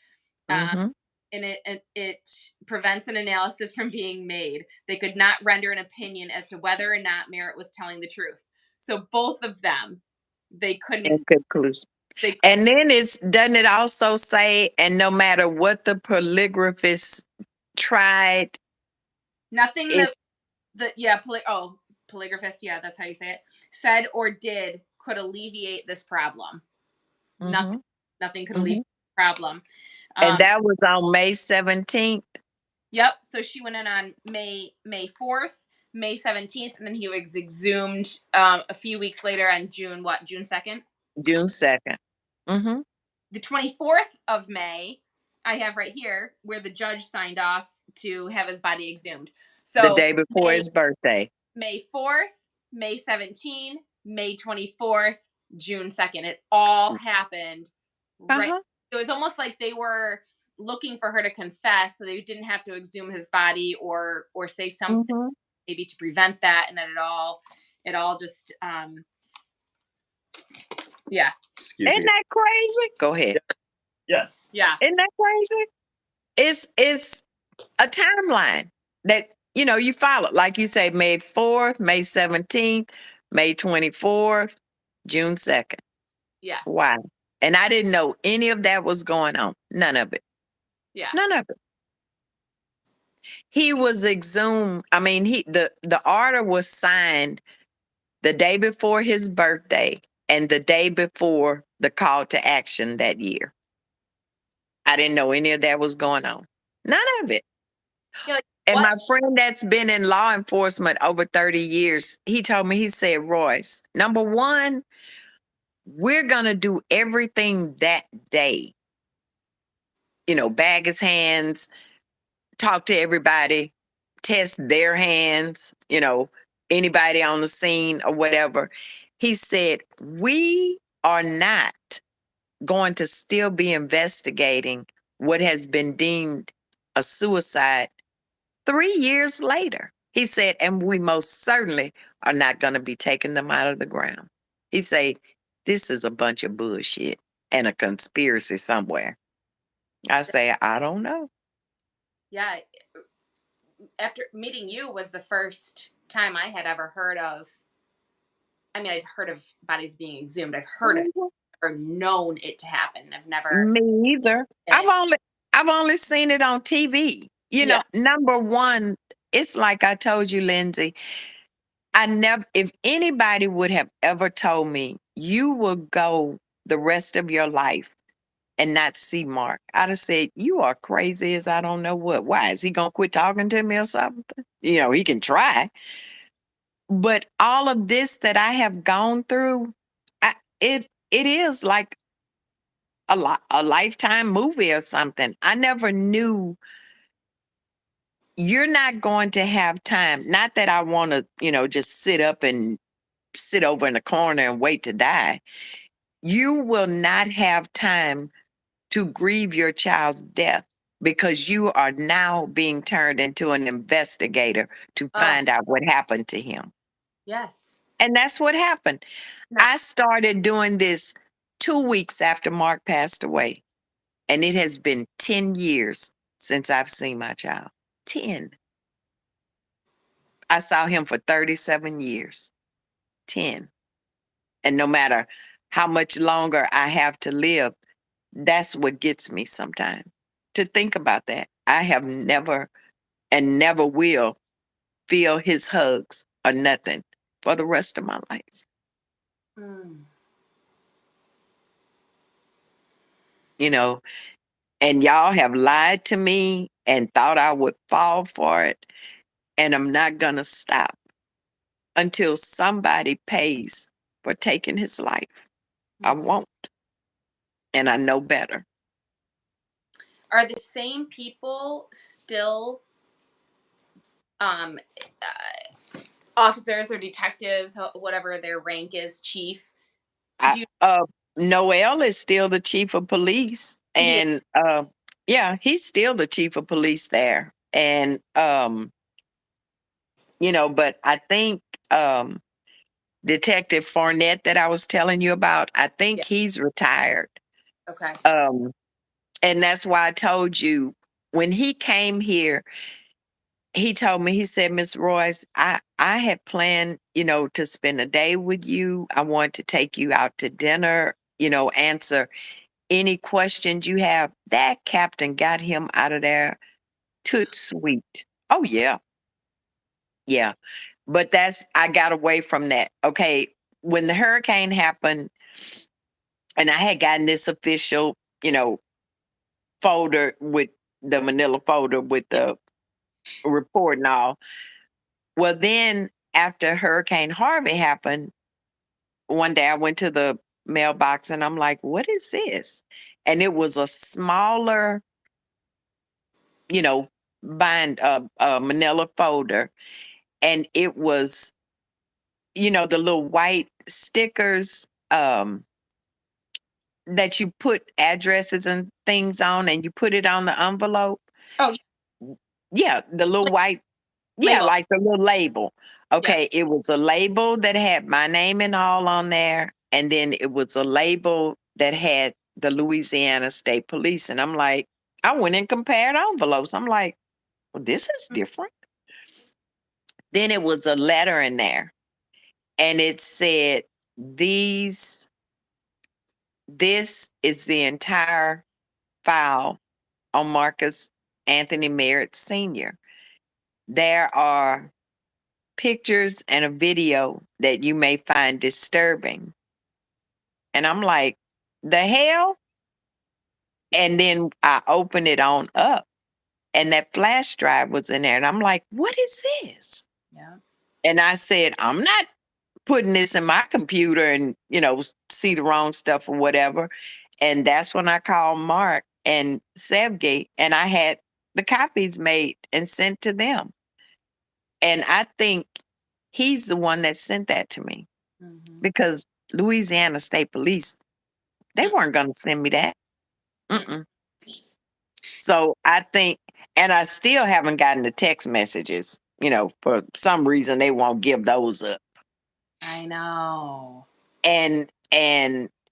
and it prevents an analysis from being made. They could not render an opinion as to whether or not Merritt was telling the truth. So both of them, they couldn't. And then doesn't it also say, and no matter what the polygraphist tried, nothing polygraphist, that's how you say it, said or did could alleviate this problem. Nothing could alleviate the problem. And that was on May 17th. Yep. So she went in on May 4th, May 17th, and then he was exhumed a few weeks later on June 2nd? June 2nd. The 24th of May, I have right here, where the judge signed off to have his body exhumed. The So day before May his birthday. May 4th, May 17th, May 24th, June 2nd. It all happened right. Uh-huh. It was almost like they were looking for her to confess so they didn't have to exhume his body or say something Mhm. maybe to prevent that, and then it all just yeah. Excuse Isn't me. that crazy? Go ahead. Yes. Yeah. Isn't that crazy? It's a timeline that you follow. Like you say, May 4th, May 17th, May 24th, June 2nd. Yeah. Wow. And I didn't know any of that was going on. None of it. Yeah. None of it. He was exhumed. I mean, the order was signed the day before his birthday and the day before the call to action that year. I didn't know any of that was going on. None of it. You're like, And what? my friend that's been in law enforcement over 30 years, he told me, he said, Royce, number one, we're going to do everything that day. Bag his hands, talk to everybody, test their hands, anybody on the scene or whatever. He said, we are not going to still be investigating what has been deemed a suicide 3 years later. He said, and we most certainly are not going to be taking them out of the ground. He said, this is a bunch of bullshit and a conspiracy somewhere. I say, I don't know. Yeah. After meeting you was the first time I had ever heard of. I mean, I'd heard of bodies being exhumed. I've heard it, Mhm. or known it to happen. I've never. Me either. I've only seen it on TV. Yeah. Number one, it's like I told you, Lindsay, if anybody would have ever told me you will go the rest of your life and not see Mark, I'd have said, you are crazy as I don't know what. Why? Is he going to quit talking to me or something? He can try. But all of this that I have gone through, it is like a lifetime movie or something. I never knew you're not going to have time. Not that I want to, just sit up and sit over in the corner and wait to die. You will not have time to grieve your child's death because you are now being turned into an investigator to Oh, find out what happened to him. yes. And that's what happened. No. I started doing this 2 weeks after Mark passed away. And it has been 10 years since I've seen my child. 10. I saw him for 37 years. 10. And no matter how much longer I have to live, that's what gets me sometimes. To think about that. I have never and never will feel his hugs or nothing for the rest of my life. Mm. And y'all have lied to me and thought I would fall for it. And I'm not going to stop until somebody pays for taking his life. I won't. And I know better. Are the same people still um, officers or detectives, whatever their rank is, chief? I, Do you, Noel is still the chief of police. he is, And yeah, he's still the chief of police there. And, but I think Detective Fournette that I was telling you about, I think yeah. he's retired. Okay. Um, and that's why I told you when he came here, he told me, he said, Miss Royce, I had planned, to spend a day with you. I want to take you out to dinner, answer any questions you have. That captain got him out of there toot sweet. Oh, yeah. Yeah. But I got away from that. Okay. When the hurricane happened, and I had gotten this official, folder with the manila folder with the report and all. Well, then after Hurricane Harvey happened, one day I went to the mailbox and I'm like, what is this? And it was a smaller, you know, manila folder, and it was, the little white stickers that you put addresses and things on, and you put it on the envelope. Oh, Yeah, the little white, yeah, label. like the little label. Yeah. Okay, it was a label that had my name and all on there, and then it was a label that had the Louisiana State Police. And I'm like, I went and compared envelopes. I'm like, well, this is different. Then it was a letter in there, and it said, this is the entire file on Marcus Anthony Merritt Sr. There are pictures and a video that you may find disturbing. And I'm like, the hell? And then I open it on up, and that flash drive was in there. And I'm like, what is this? Yeah. And I said, I'm not putting this in my computer and, see the wrong stuff or whatever. And that's when I called Mark and Sevgate, and I had the copies made and sent to them. And I think he's the one that sent that to me, because Louisiana State Police, they weren't going to send me that. Mm-mm. So I think, and I still haven't gotten the text messages. For some reason they won't give those up. I know. And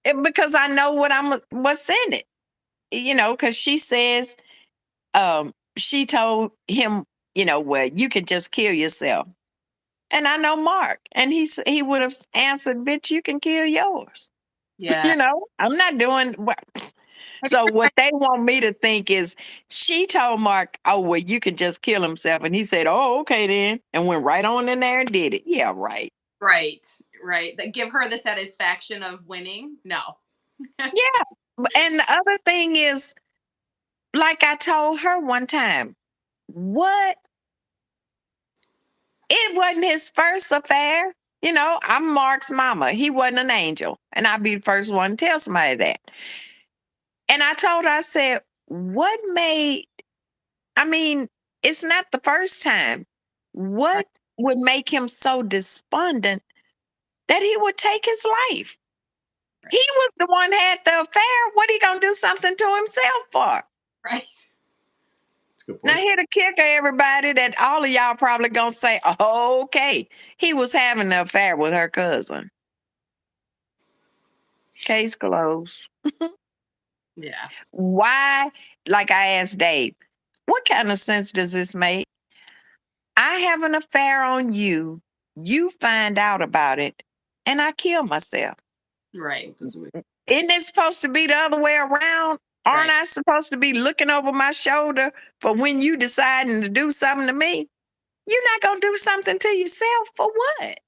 because I know what's in it, because she says, she told him, well, you can just kill yourself. And I know Mark, and he would have answered, bitch, you can kill yours. Yeah. I'm not doing so what they want me to think is she told Mark, oh, well, you can just kill himself. And he said, oh, okay then. And went right on in there and did it. Yeah, right. Right. That give her the satisfaction of winning. No. Yeah. And the other thing is, like I told her one time, it wasn't his first affair. I'm Mark's mama. He wasn't an angel. And I'd be the first one to tell somebody that. And I told her, I said, it's not the first time. What would make him so despondent that he would take his life? He was the one had the affair. What are you going to do something to himself for? Right. Now, here to kicker, everybody, that all of y'all probably going to say, oh, okay, he was having an affair with her cousin. Case closed. Yeah. Why? Like I asked Dave, what kind of sense does this make? I have an affair on you. You find out about it, and I kill myself. Right. Isn't it supposed to be the other way around? Aren't I supposed to be looking over my shoulder for when you deciding to do something to me? You're not going to do something to yourself for what?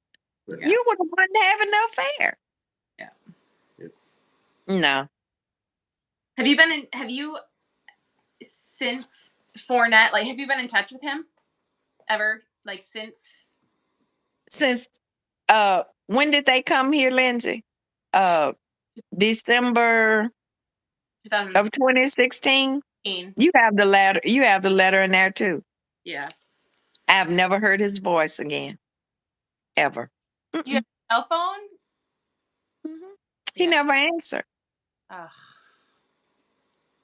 Yeah. You were the one having the affair. Yeah. No. Have you since Fournette, have you been in touch with him ever? Since when did they come here, Lindsay? December of 2016. You have the letter. You have the letter in there too. Yeah. I've never heard his voice again, ever. Do you have a cell phone? Mm-hmm. He never answered. Ugh.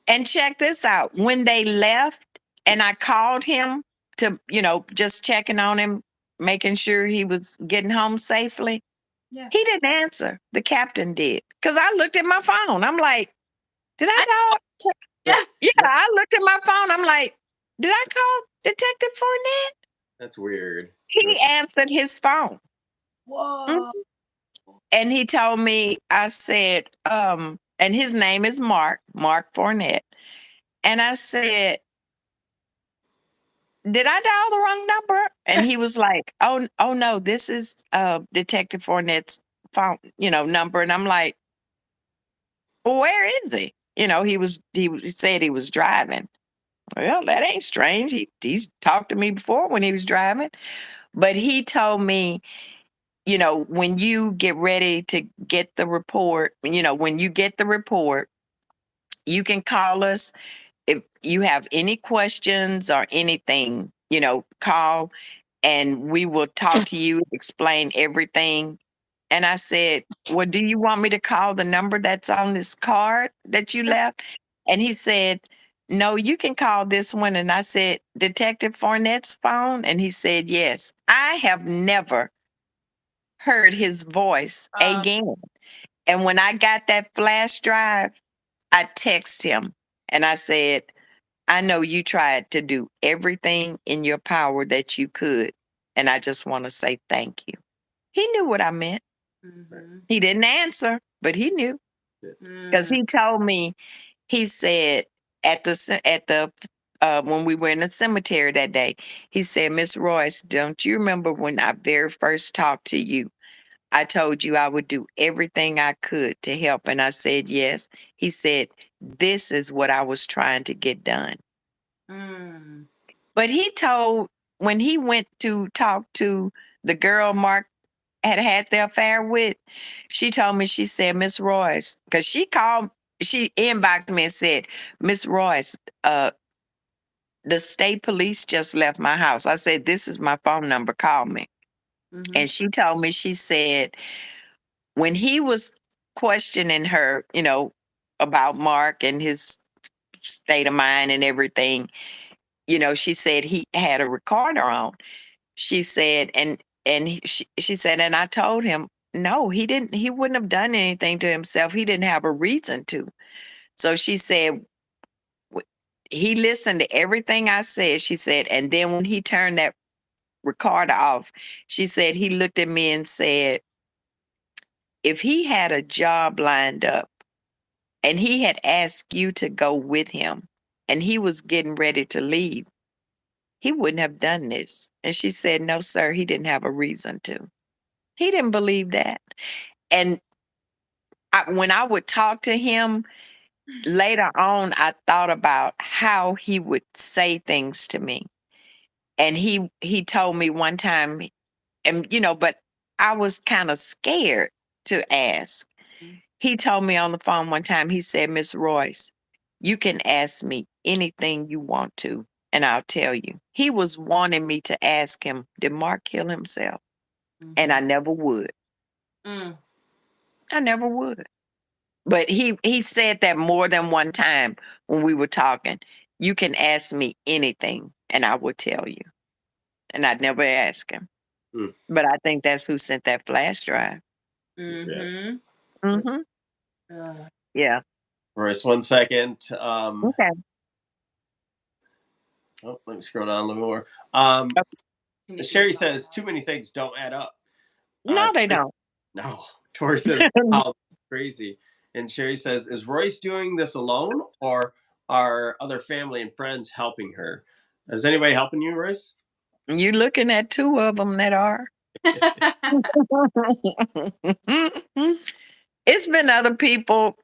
And check this out. When they left, and I called him to, just checking on him, making sure he was getting home safely. Yeah. He didn't answer. The captain did. Because I looked at my phone. I'm like, did I call? Yes. Yeah, I looked at my phone. I'm like, did I call Detective Fournette? That's weird. He answered his phone. Whoa. Mm-hmm. And he told me, I said, and his name is Mark Fournette. And I said, did I dial the wrong number? And he was like, oh no, this is Detective Fournette's phone, number. And I'm like, well, where is he? He said he was driving. Well, that ain't strange. He's talked to me before when he was driving. But he told me, when you get ready to get the report, when you get the report, you can call us. you have any questions or anything, call and we will talk to you, explain everything. And I said, well, do you want me to call the number that's on this card that you left? And he said, no, you can call this one. And I said, Detective Fournette's phone? And he said, yes. I have never heard his voice again. And when I got that flash drive, I texted him and I said, I know you tried to do everything in your power that you could. And I just want to say thank you. He knew what I meant. He didn't answer, but he knew because he told me, he said at the when we were in the cemetery that day, he said, Miss Royce, don't you remember when I very first talked to you? I told you I would do everything I could to help. And I said, yes. He said, this is what I was trying to get done. But he told, when he went to talk to the girl Mark had the affair with, she told me, she said, Miss Royce, because she inboxed me and said, Miss Royce, the state police just left my house. I said, this is my phone number, call me. And she told me, she said, when he was questioning her, about Mark and his state of mind and everything, she said he had a recorder on. She said, she said, and I told him, no, he didn't. He wouldn't have done anything to himself. He didn't have a reason to. So she said, he listened to everything I said. She said, and then when he turned that recorder off, she said, he looked at me and said, if he had a job lined up and he had asked you to go with him and he was getting ready to leave, he wouldn't have done this. And she said, no, sir, he didn't have a reason to. He didn't believe that. And when I would talk to him later on, I thought about how he would say things to me. And he told me one time, and but I was kind of scared to ask. He told me on the phone one time, he said, Miss Royce, you can ask me anything you want to, and I'll tell you. He was wanting me to ask him, did Mark kill himself? And I never would. I never would. But he said that more than one time when we were talking. You can ask me anything, and I will tell you. And I'd never ask him. But I think that's who sent that flash drive. Yeah. Royce, 1 second. Okay. Oh, let me scroll down a little more. Sherry says too many things don't add up. No, they don't. No. Tori says, wow, crazy. And Sherry says, is Royce doing this alone, or are other family and friends helping her? Is anybody helping you, Royce? You looking at two of them that are. It's been other people,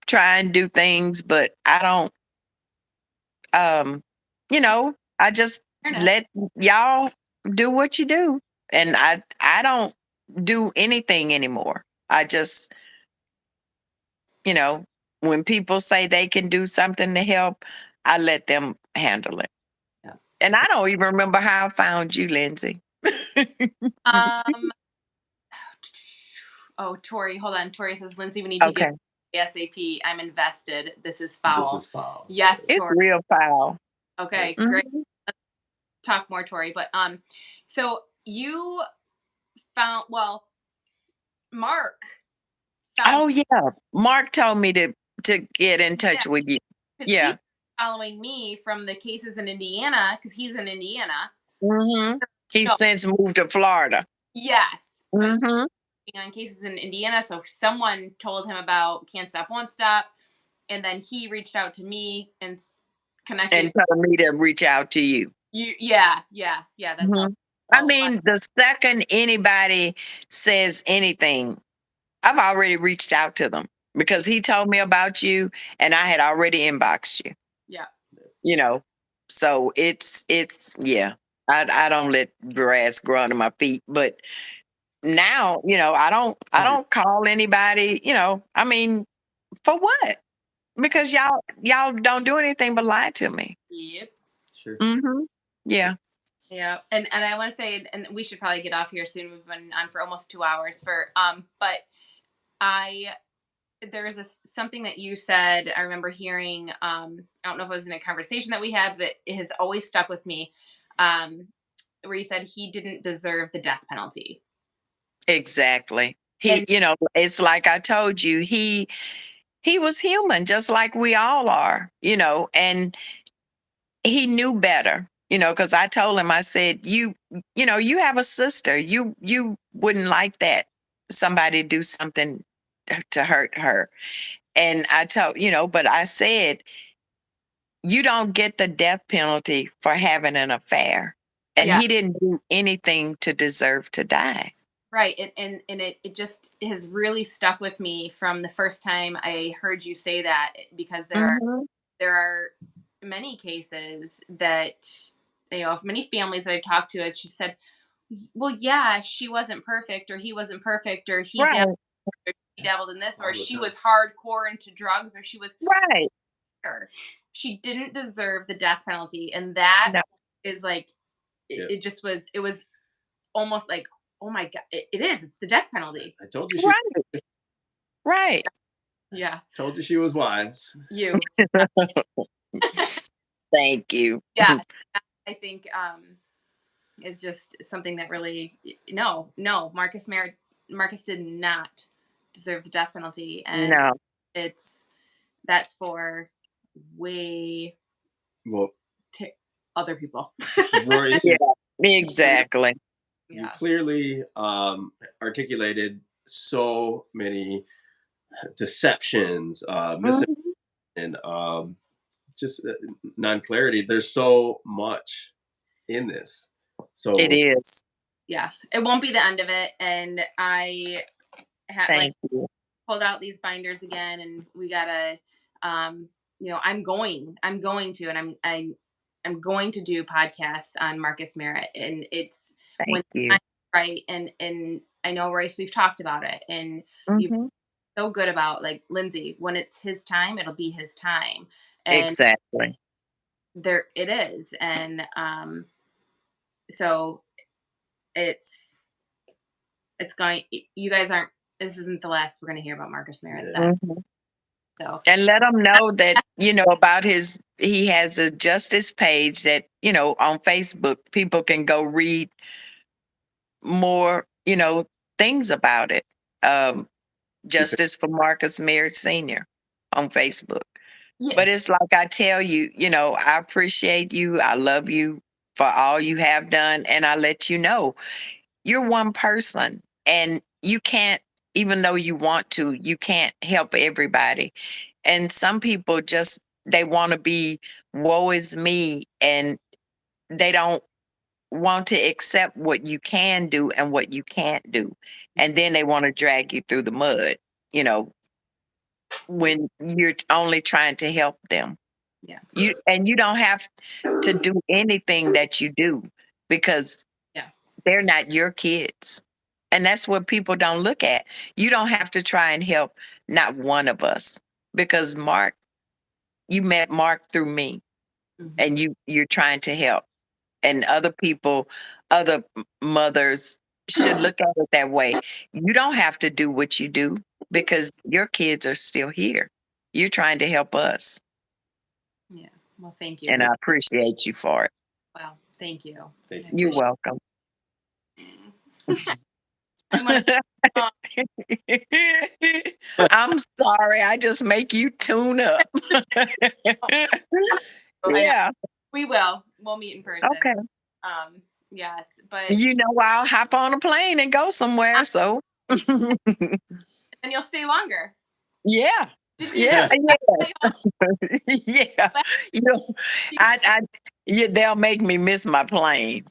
try and do things, but I don't, I just let y'all do what you do. And I don't do anything anymore. I just, when people say they can do something to help, I let them handle it. Yeah. And I don't even remember how I found you, Lindsay. Oh, Tori, hold on. Tori says, Lindsay, we need to get ASAP. I'm invested. This is foul. This is foul. Yes, it's Tori. Real foul. Okay, great. Let's talk more, Tori. But so you found, Mark. Oh yeah, Mark told me to get in touch with you. Yeah, he's following me from the cases in Indiana because he's in Indiana. He's since moved to Florida. Yes. On cases in Indiana, so someone told him about Can't Stop, Won't Stop, and then he reached out to me and connected. And told me to reach out to you. Yeah. That's all. I mean, the second anybody says anything, I've already reached out to them because he told me about you and I had already inboxed you. Yeah. So it's yeah. I don't let grass grow under my feet, but now, I don't call anybody, I mean, for what? because y'all don't do anything but lie to me. Yep. Sure. Mm-hmm. Yeah. Yeah. And I want to say, and we should probably get off here soon. We've been on for almost 2 hours but I there's something that you said. I remember hearing. I don't know if it was in a conversation that we had, but it has always stuck with me. Um, where you said he didn't deserve the death penalty. Exactly. And It's like I told you, he was human, just like we all are, and he knew better, because I told him, I said, you have a sister. You wouldn't like that somebody do something to hurt her. And I told, but I said, you don't get the death penalty for having an affair. And yeah, he didn't do anything to deserve to die. right. And it just has really stuck with me from the first time I heard you say that, because Hmm. there are many cases that, many families that I talked to, and she said, well, yeah, she wasn't perfect, or he wasn't perfect, or Right, he dabbled in this, or All the she time. was hardcore into drugs, or she was right. her. She didn't deserve the death penalty. And that No, is like, Yeah. it was almost like, oh my God, it's the death penalty. I told you she right, right. Yeah. told you she was wise. You. Thank you. Yeah. I think, is just something that really, no, Marcus did not deserve the death penalty. And No. that's for way Well, to other people. Royce, Yeah, exactly. you Yeah. clearly articulated so many deceptions, Mhm. and just non-clarity. There's so much in this. It So is. Yeah. It won't be the end of it. And I had like Thank you. pulled out these binders again, and we gotta, um, I'm going to, and I'm going to do podcasts on Marcus Merritt, and it's when Thank the you. time is right. And I know, Royce, we've talked about it, and you've Hmm. been so good about, like, Lindsay, when it's his time, it'll be his time. And Exactly. there it is. And so it's going, you guys aren't, this isn't the last we're going to hear about Marcus Merritt. yeah, That's Mhm. so. And let him know that, about he has a justice page that, on Facebook, people can go read more, things about it. Um, because Justice for Marcus Merritt Sr. on Facebook. Yeah. But it's like I tell you, I appreciate you. I love you for all you have done. And I let you know you're one person, and you can't, even though you want to, you can't help everybody. And some people just, they want to be woe is me, and they don't want to accept what you can do and what you can't do. And then they want to drag you through the mud, you know, when you're only trying to help them. Yeah. You don't have to do anything that you do, because Yeah. they're not your kids. And that's what people don't look at. You don't have to try and help not one of us, because you met Mark through me, Mhm. and you're trying to help. And other people, other mothers should look at it that way. You don't have to do what you do, because your kids are still here. You're trying to help us. Yeah. Well, thank you. And I appreciate you for it. Wow. Thank you. thank I you. You're appreciate welcome. it. I'm gonna. Oh, I'm sorry. I just make you tune up. I know. Yeah. We'll meet in person. Okay. Yes, but I'll hop on a plane and go somewhere. So, and you'll stay longer. yeah. Did we Yeah. stay Yeah. Yeah. You know, I, they'll make me miss my plane.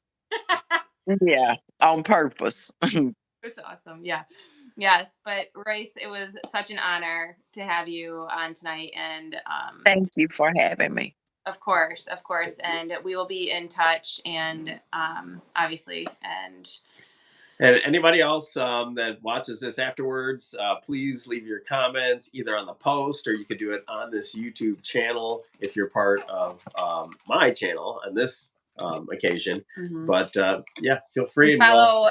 Yeah. On purpose. It was awesome. Yeah. Yes. But Royce, it was such an honor to have you on tonight. And Thank you for having me. of course, of course. And we will be in touch, and obviously. And And anybody else that watches this afterwards, please leave your comments either on the post or you could do it on this YouTube channel if you're part of my channel on this occasion. Mhm. But yeah, feel free and Follow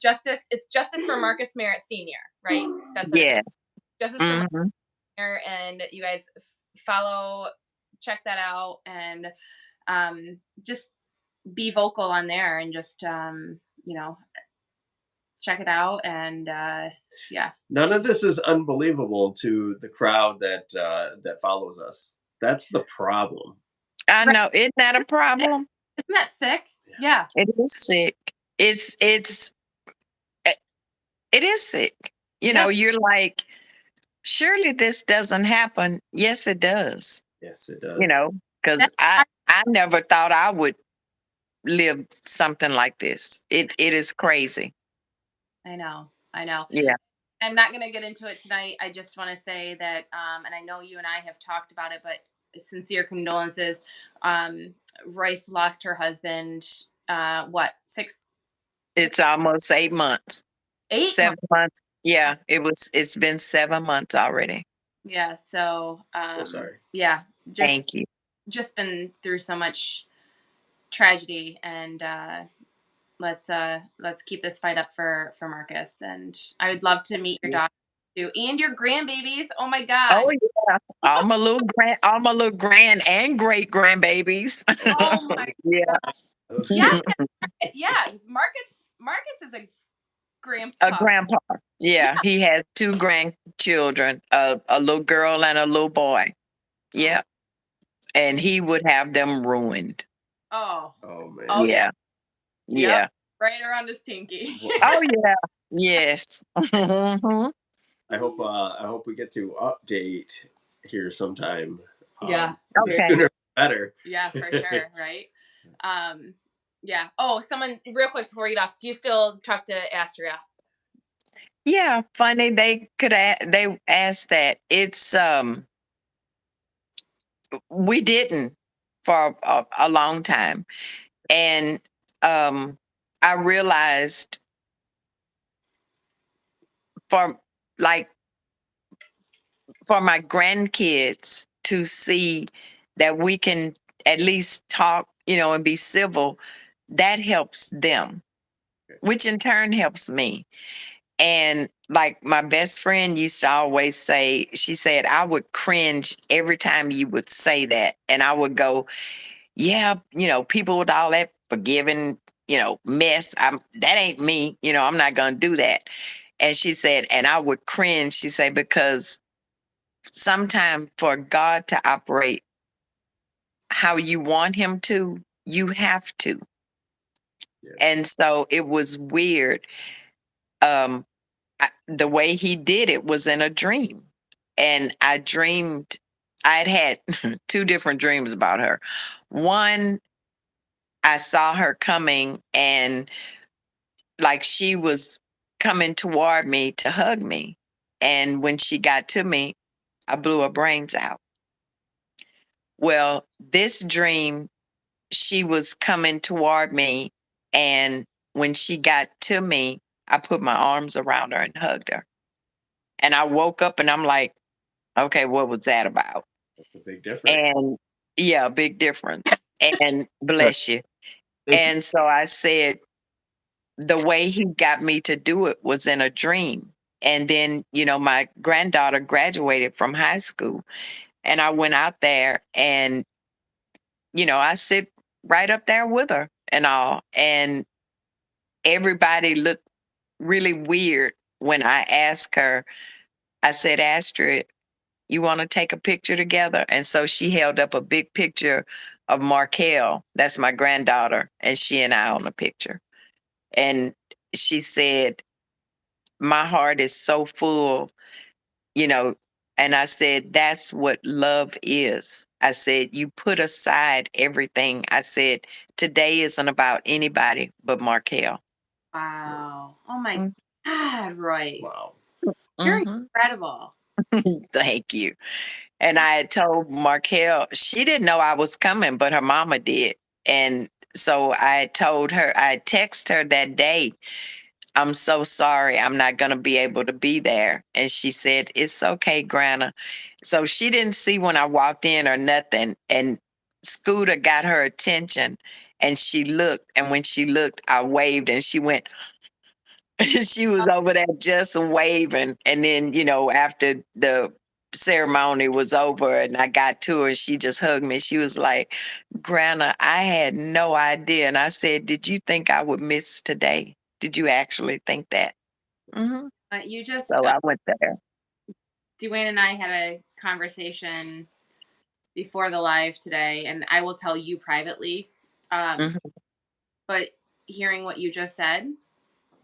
Justice. It's Justice for Marcus Merritt Sr., right? That's what it Yeah. is. Justice for Marcus hmm Merritt, and you guys follow, check that out, and just be vocal on there, and just you know, check it out, and yeah. none of this is unbelievable to the crowd that follows us. That's the problem. I Right. know. Isn't that a problem? Isn't that sick? Yeah. It is sick. It's eh, it is sick. Yeah. You're like, surely this doesn't happen. Yes, it does. Yes, it You does. know, because That's I never thought I would live something like this. It is crazy. I know. I know. Yeah. I'm not going to get into it tonight. I just want to say that, and I know you and I have talked about it, but sincere condolences. Royce lost her husband. What, It's almost 8 months. 8 months? 7 months. Yeah, it's been 7 months already. Yeah. So, So sorry. yeah, Thank you. just been through so much tragedy, and let's keep this fight up for Marcus. And I would love to meet your daughter too, and your grandbabies. Oh my Oh God. yeah. All my little grand and great grandbabies. Oh my. Yeah. Yeah. Yeah. Marcus is a A grandpa. grandpa. Yeah. Yeah, he has two grandchildren, a little girl and a little boy. Yeah. And he would have them ruined. Oh. Oh man. Oh yeah. Yeah. Yep. Yeah. Right around his pinky. Oh yeah. Yes. Mhm. I hope we get to update here sometime. Yeah. The Okay. sooner the better. Yeah, for sure. Right. Um. Yeah. Oh, someone real quick before you get off. Do you still talk to Astria? Yeah, funny they asked that. It's we didn't for a long time. And I realized for like for my grandkids to see that we can at least talk, and be civil, that helps them, which in turn helps me. And like my best friend used to always say, she said, I would cringe every time you would say that. And I would go, yeah, people with all that forgiving, mess, that ain't me. I'm not going to do that. And she said, and I would cringe, she said, because sometimes for God to operate how you want him to, you have to. Yes. And so it was weird. The way he did it was in a dream. And I dreamed, I'd had two different dreams about her. One, I saw her coming and like she was coming toward me to hug me. And when she got to me, I blew her brains out. Well, this dream, she was coming toward me. And when she got to me, I put my arms around her and hugged her. And I woke up and I'm like, okay, what was that about? That's a big difference. And yeah, big difference. And bless you. Thank you. And so I said, the way he got me to do it was in a dream. And then, my granddaughter graduated from high school and I went out there and, I sit right up there with her and all. And everybody looked really weird when I asked her, I said, Astrid, you want to take a picture together? And so she held up a big picture of Markel. That's my granddaughter. And she and I on the picture. And she said, my heart is so full, you know. And I said, that's what love is. I said, you put aside everything. I said, today isn't about anybody but Markel. Wow. Oh my Mm. God, Royce. Wow. You're Mhm. incredible. Thank you. And I had told Markel, she didn't know I was coming, but her mama did. And so I told her, I texted her that day. I'm so sorry. I'm not going to be able to be there. And she said, it's okay, Grandma. So she didn't see when I walked in or nothing. And Scooter got her attention and she looked. And when she looked, I waved and she went, she was over there just waving. And then, after the ceremony was over and I got to her, she just hugged me. She was like, Grandma, I had no idea. And I said, did you think I would miss today? Did you actually think that? Hmm. You just, So I went there. Dwayne and I had a conversation before the live today, and I will tell you privately. Hmm. But hearing what you just said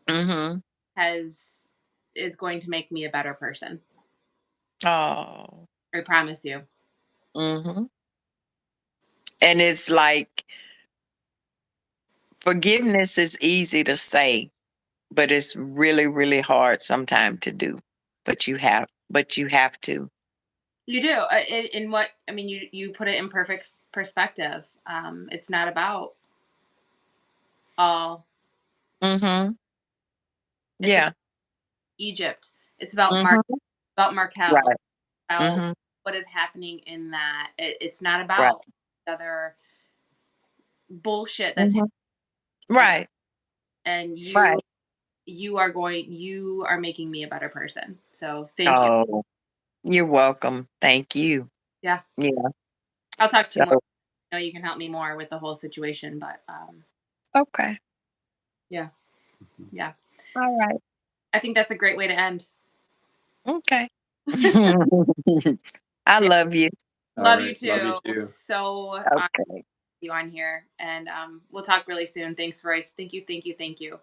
Hmm. is going to make me a better person. Oh. I promise you. Hmm. And it's like forgiveness is easy to say, but it's really, really hard sometimes to do. But you have to. You do. In what I mean, you put it in perfect perspective. It's not about all. Hmm. It's Yeah. about Egypt. It's about Hmm. about Markel. Right. About Hmm. what is happening in that. It's not Right. about other bullshit that's Hmm. happening. Right. And Right. you are making me a better person. So thank you. Oh, you're welcome. Thank you. Yeah. Yeah. I'll talk to you more. So, I know you can help me more with the whole situation, but okay. yeah. Mhm. Yeah. All right. I think that's a great way to end. Okay. I Yeah. love you. All Love you right. Love you too. too. So Okay. you on here, and we'll talk really soon. Thanks, Royce. Thank you, thank you, thank you.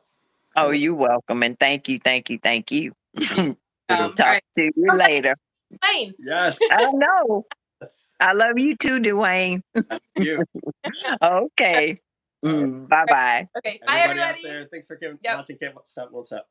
Oh, All you're welcome. And thank you. Thank you. Thank you. right. All Talk right, to you later. fine. I Yes. know. Yes. I love you too, Dwayne. Thank you. Okay. All right. Bye bye. Okay, bye, Everybody out everybody. there, thanks for Yep. watching Kim What's Up.